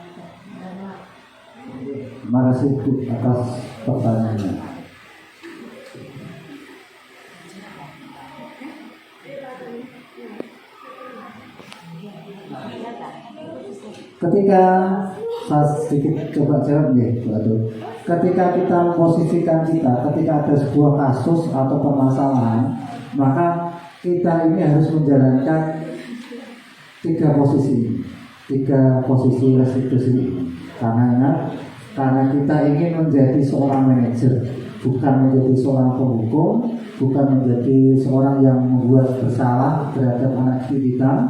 S4: Terima kasih Bu atas pertanyaannya. Ketika saya sedikit coba jawab ya, ketika kita memposisikan ketika ada sebuah kasus atau permasalahan, maka kita ini harus menjalankan tiga posisi restitusi. Karena kita ingin menjadi seorang manajer, bukan menjadi seorang penghukum, bukan menjadi seorang yang membuat bersalah terhadap anak kita,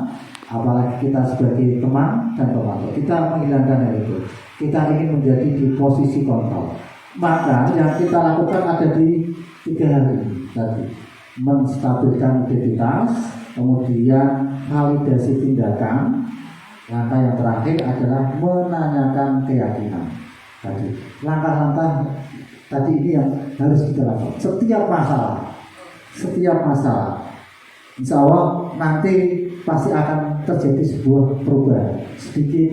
S4: apalagi kita sebagai teman dan pemantau. Kita menghilangkan hal itu. Kita ingin menjadi di posisi kontrol. Maka yang kita lakukan ada di 3 hal ini tadi: menstabilkan identitas, kemudian validasi tindakan, langkah yang terakhir adalah menanyakan keyakinan. Tadi langkah-langkah tadi ini yang harus kita lakukan. Setiap masalah, insya Allah nanti pasti akan terjadi sebuah perubahan, sedikit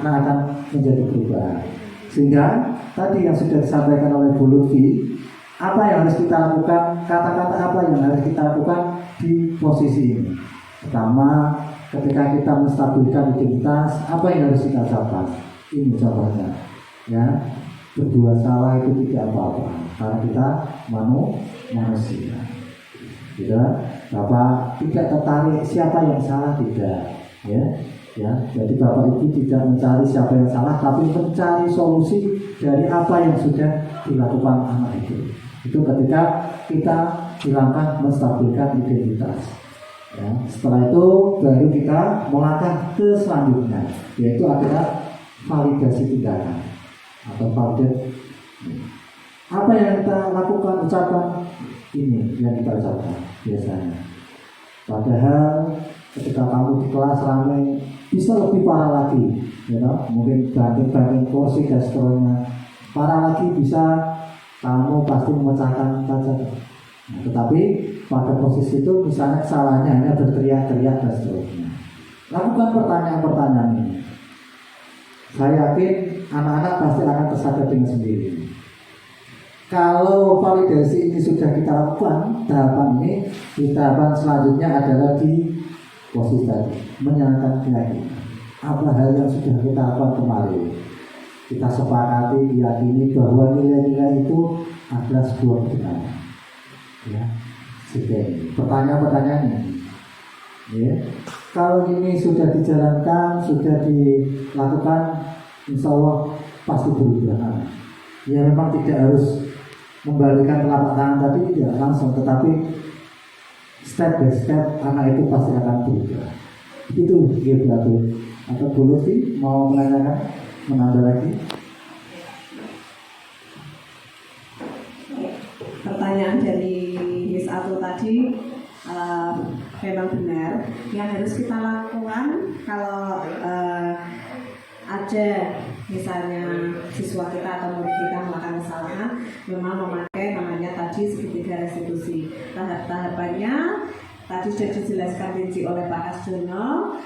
S4: akan menjadi perubahan. Sehingga tadi yang sudah disampaikan oleh Bu Lutfi, apa yang harus kita lakukan, kata-kata apa yang harus kita lakukan di posisi ini. Pertama, ketika kita menstabilkan identitas, apa yang harus kita capai? Ini contohnya, ya, berbuat salah itu tidak apa-apa, karena kita manusia. Tidak, Bapak tidak tertarik siapa yang salah, tidak, ya. Jadi Bapak Ibu tidak mencari siapa yang salah, tapi mencari solusi dari apa yang sudah dilakukan anak itu. Itu ketika kita dilangkah menstabilkan identitas. Ya, setelah itu baru kita melangkah ke selanjutnya, yaitu adalah validasi tindakan atau validasi. Apa yang kita lakukan, ucapan ini yang kita ucapkan biasanya. Padahal ketika kamu di kelas ramai bisa lebih parah lagi, ya, mungkin banting kursi dan seterusnya. Parah lagi bisa kamu pasti memecahkan kaca. Nah, tetapi pada posisi itu misalnya kesalahannya hanya berteriak-teriak dan seterusnya. Lakukan pertanyaan-pertanyaan ini. Saya yakin anak-anak pasti akan tersadar dengan sendiri. Kalau validasi ini sudah kita lakukan, tahapan ini, di tahapan selanjutnya adalah di posisi tadi, menyatakan keyakinan. Apa hal yang sudah kita lakukan kemarin? Kita sepakati, diyakini bahwa nilai-nilai itu adalah sebuah kebenaran. Ya, pertanyaan-pertanyaan ini. Ya, kalau ini sudah dijalankan, sudah dilakukan, insya Allah pasti berubah. Ya, memang tidak harus membalikan telapak tangan tadi, tidak langsung, tetapi step by step anak itu pasti akan berubah. Itu gitu atau Bu Lutfi mau menanyakan, menambah lagi?
S2: Pertanyaan dari Miss Atu tadi memang benar. Yang harus kita lakukan kalau ada misalnya siswa kita atau murid kita melakukan kesalahan, memang memakai namanya tadi segitiga restitusi. Tahapannya tadi sudah dijelaskan rinci oleh Pak Kasdono.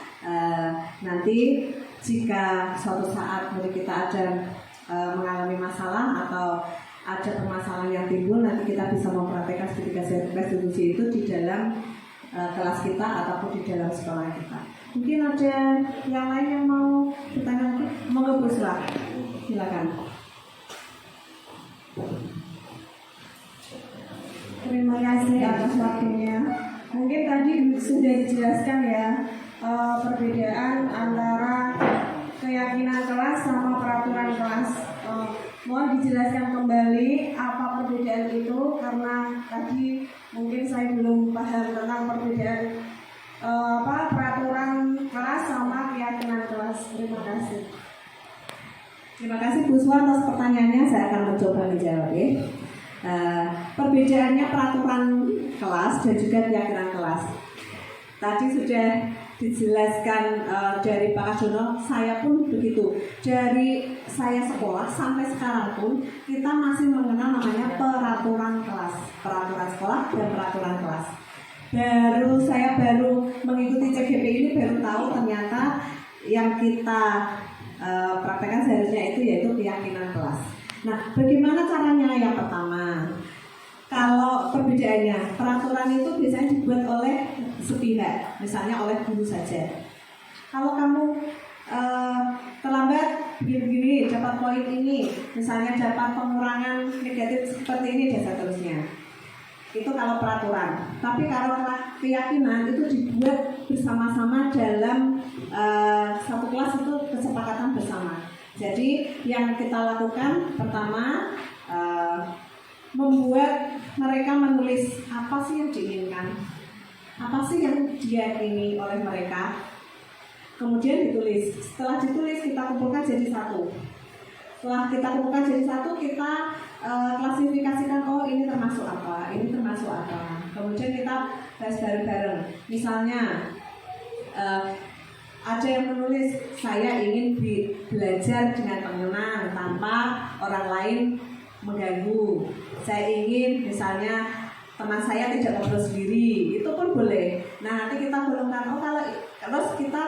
S2: Nanti jika suatu saat murid kita ada mengalami masalah atau ada permasalahan yang timbul, nanti kita bisa mempraktekkan segitiga restitusi itu di dalam kelas kita ataupun di dalam sekolah kita. Mungkin ada yang lain yang mau bertanya, monggo Bu Sra, silakan.
S10: Terima kasih atas waktunya. Mungkin tadi sudah dijelaskan ya perbedaan antara keyakinan kelas sama peraturan kelas. Mohon dijelaskan kembali apa perbedaan itu, karena tadi mungkin saya belum paham tentang perbedaan peraturan kelas sama keyakinan kelas. Terima kasih.
S2: Terima kasih Bu Swa atas pertanyaannya. Saya akan mencoba menjawab ya. Perbedaannya peraturan kelas dan juga keyakinan kelas. Tadi sudah dijelaskan dari Pak Kasdono, saya pun begitu. Dari saya sekolah sampai sekarang pun kita masih mengenal namanya peraturan kelas, peraturan sekolah dan peraturan kelas. Saya baru mengikuti CGP ini baru tahu ternyata yang kita praktekkan seharusnya itu yaitu keyakinan kelas. Nah, bagaimana caranya? Yang pertama, kalau perbedaannya, peraturan itu biasanya dibuat oleh sepihak, misalnya oleh guru saja. Kalau kamu terlambat begini-begini, dapat poin ini, misalnya dapat pengurangan negatif seperti ini dan seterusnya. Itu kalau peraturan. Tapi kalau keyakinan itu dibuat bersama-sama dalam satu kelas, itu kesepakatan bersama. Jadi yang kita lakukan pertama membuat mereka menulis apa sih yang diinginkan, apa sih yang diyakini oleh mereka. Kemudian ditulis. Setelah ditulis kita kumpulkan jadi satu. Setelah kita kumpulkan jadi satu, kita klasifikasikan, oh ini termasuk apa, ini termasuk apa. Kemudian kita bahas bareng-bareng. Misalnya ada yang menulis, saya ingin belajar dengan tenang tanpa orang lain mengganggu. Saya ingin misalnya teman saya tidak ngobrol sendiri, itu pun boleh. Nah nanti kita golongkan, oh kalau terus kita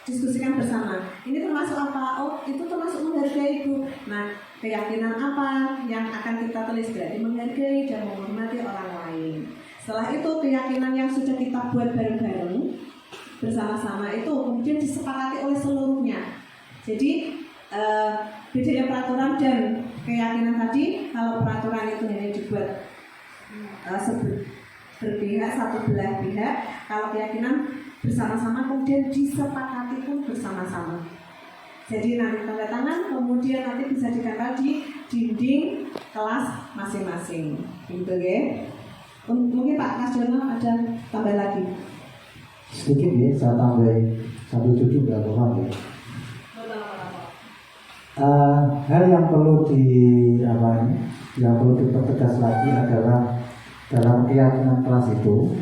S2: diskusikan bersama. Ini termasuk apa? Oh itu termasuk menghargai Bu. Nah keyakinan apa yang akan kita tulis? Berarti menghargai dan menghormati orang lain. Setelah itu keyakinan yang sudah kita buat bareng-bareng bersama-sama itu kemudian disepakati oleh seluruhnya. Jadi bedanya peraturan dan keyakinan tadi, kalau peraturan itu hanya dibuat berpihak, satu belah pihak, kalau keyakinan bersama-sama kemudian disepakati pun bersama-sama. Jadi nanti tanda tangan kemudian nanti bisa ditempel di dinding kelas masing-masing. Gitu ya. Mungkin Pak Mas Jono ada tambah lagi.
S4: Sedikit ya, saya tambahin satu cucu nggak apa-apa ya. Hal yang perlu yang perlu dipertegas lagi adalah dalam keyakinan kelas itu,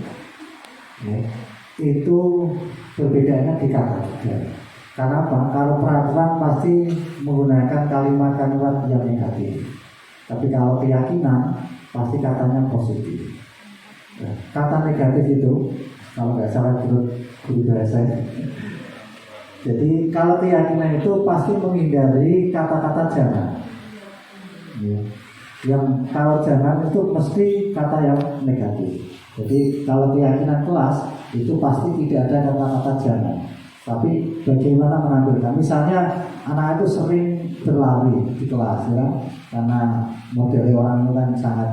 S4: ya, itu perbedaannya di kata juga. Karena apa? Kalau peraturan pasti menggunakan kalimat-kalimat yang negatif, tapi kalau keyakinan pasti katanya positif. Ya, kata negatif itu, kalau nggak salah guru bahasa. Jadi kalau keyakinan itu pasti menghindari kata-kata jangan. Ya. Yang kalau jangan itu mesti kata yang negatif. Jadi kalau keyakinan kelas itu pasti tidak ada kata-kata jangan. Tapi bagaimana menampilkan? Misalnya anak itu sering berlari di kelas, ya, karena model orang itu kan sangat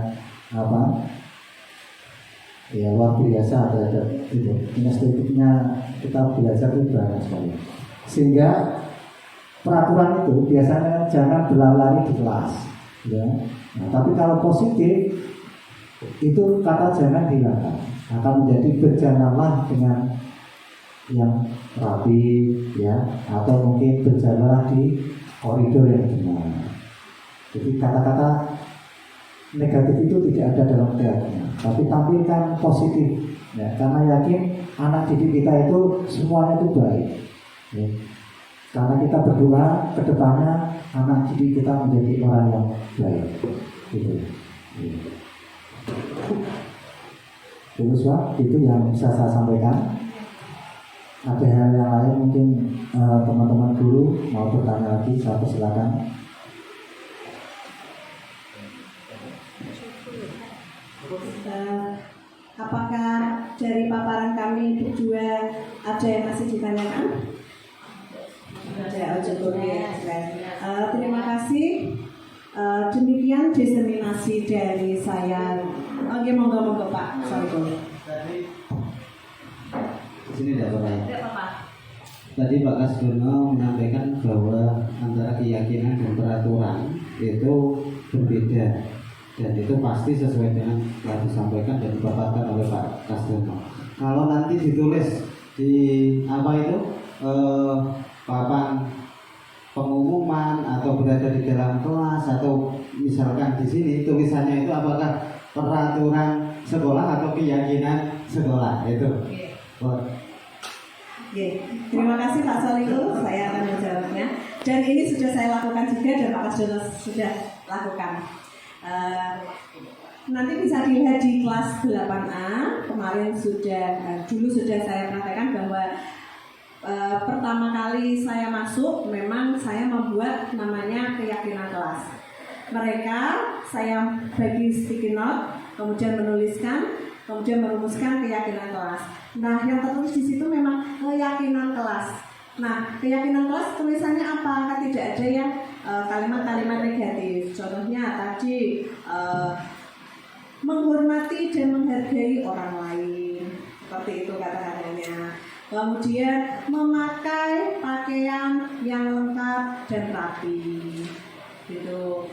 S4: ya luar biasa, ada itu kinestetiknya kita belajar itu banyak sekali. Sehingga peraturan itu biasanya jangan berlari di kelas, ya. Nah, tapi kalau positif itu kata jangan dihilangkan, akan menjadi berjalanlah dengan yang rapi, ya, atau mungkin berjalanlah di koridor yang benar. Jadi kata-kata negatif itu tidak ada dalam keyakinan, tapi tampilkan positif, ya, karena yakin anak didik kita itu semuanya itu baik. Ya. Karena kita berdoa ke depannya anak didik kita menjadi orang yang baik. Gitu. Ya. Terus itu yang bisa saya sampaikan. Ada hal yang lain mungkin teman-teman guru mau bertanya lagi, saya persilakan.
S2: Apakah dari paparan kami berdua ada yang masih ditanyakan? Ada, terima kasih. Demikian diseminasi dari saya. Oke, monggo Pak. Sorry.
S3: Di sini tidak apa-apa.
S1: Tidak apa-apa.
S3: Tadi Pak Kasdono menyampaikan bahwa antara keyakinan dan peraturan itu berbeda, dan itu pasti sesuai dengan yang disampaikan dan dipaparkan oleh Pak Kasdono. Kalau nanti ditulis di papan pengumuman atau berada di dalam kelas atau misalkan di sini tulisannya itu apakah peraturan sekolah atau keyakinan sekolah itu.
S2: Terima kasih Pak Solihu, saya akan menjawabnya. Dan ini sudah saya lakukan juga dan Pak Kasdono sudah lakukan. Nanti bisa dilihat di kelas 8A. Kemarin dulu sudah saya praktekkan bahwa pertama kali saya masuk memang saya membuat namanya keyakinan kelas. Mereka saya bagi sticky note, kemudian menuliskan kemudian merumuskan keyakinan kelas. Nah, yang tertulis di situ memang keyakinan kelas. Nah, keyakinan kelas tulisannya apa? Kan tidak ada yang kalimat-kalimat negatif. Contohnya tadi menghormati dan menghargai orang lain, seperti itu kata-katanya. Kemudian memakai pakaian yang lengkap dan rapi, gitu.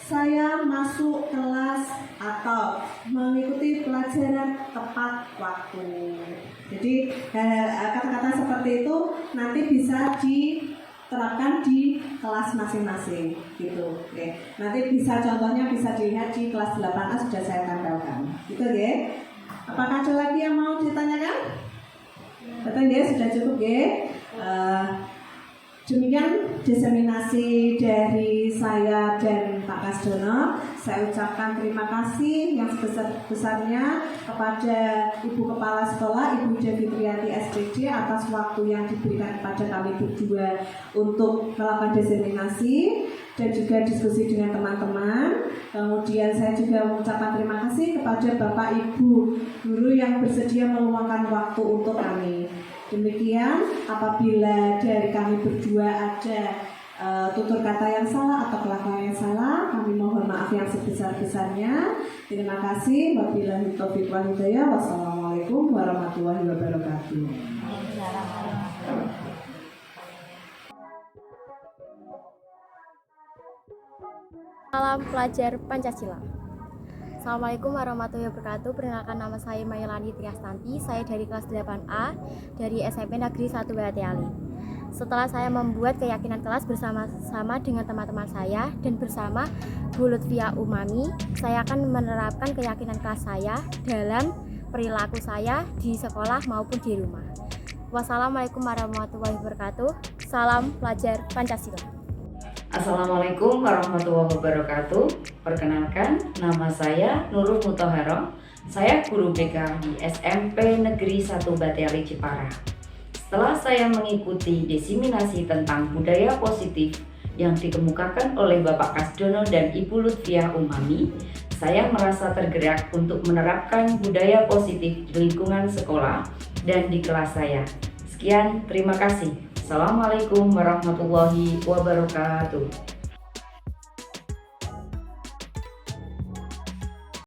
S2: Saya masuk kelas atau mengikuti pelajaran tepat waktu. Jadi kata-kata seperti itu nanti bisa diterapkan di kelas masing-masing, gitu. Oke. Nanti bisa contohnya bisa dilihat di kelas 8A sudah saya tampilkan. Gitu ya. Apakah ada lagi yang mau ditanyakan? Betul ya, sudah cukup ya. Demikian diseminasi dari saya dan Pak Kasdono. Saya ucapkan terima kasih yang sebesar-besarnya kepada Ibu Kepala Sekolah, Ibu Ida Fitriati SPJ atas waktu yang diberikan kepada kami berdua untuk melakukan diseminasi dan juga diskusi dengan teman-teman. Kemudian saya juga mengucapkan terima kasih kepada Bapak Ibu guru yang bersedia meluangkan waktu untuk kami. Demikian, apabila dari kami berdua ada tutur kata yang salah atau kelakuan yang salah, kami mohon maaf yang sebesar-besarnya. Terima kasih. Wabillahi taufiq wal hidayah. Wassalamualaikum warahmatullahi wabarakatuh.
S11: Salam pelajar Pancasila. Assalamualaikum warahmatullahi wabarakatuh. Perkenalkan, nama saya Mayelani Triastanti. Saya dari kelas 8A dari SMP Negeri 1 Bayatiali. Setelah saya membuat keyakinan kelas bersama-sama dengan teman-teman saya dan bersama Bu Lutfia Umami, saya akan menerapkan keyakinan kelas saya dalam perilaku saya di sekolah maupun di rumah. Wassalamualaikum warahmatullahi wabarakatuh. Salam pelajar Pancasila.
S12: Assalamualaikum warahmatullahi wabarakatuh. Perkenalkan, nama saya Nurul Mutahara. Saya guru BK di SMP Negeri 1 Batiali Jepara. Setelah saya mengikuti diseminasi tentang budaya positif yang dikemukakan oleh Bapak Kasdono dan Ibu Lutfia Umami, saya merasa tergerak untuk menerapkan budaya positif di lingkungan sekolah dan di kelas saya. Sekian, terima kasih. Assalamualaikum warahmatullahi wabarakatuh.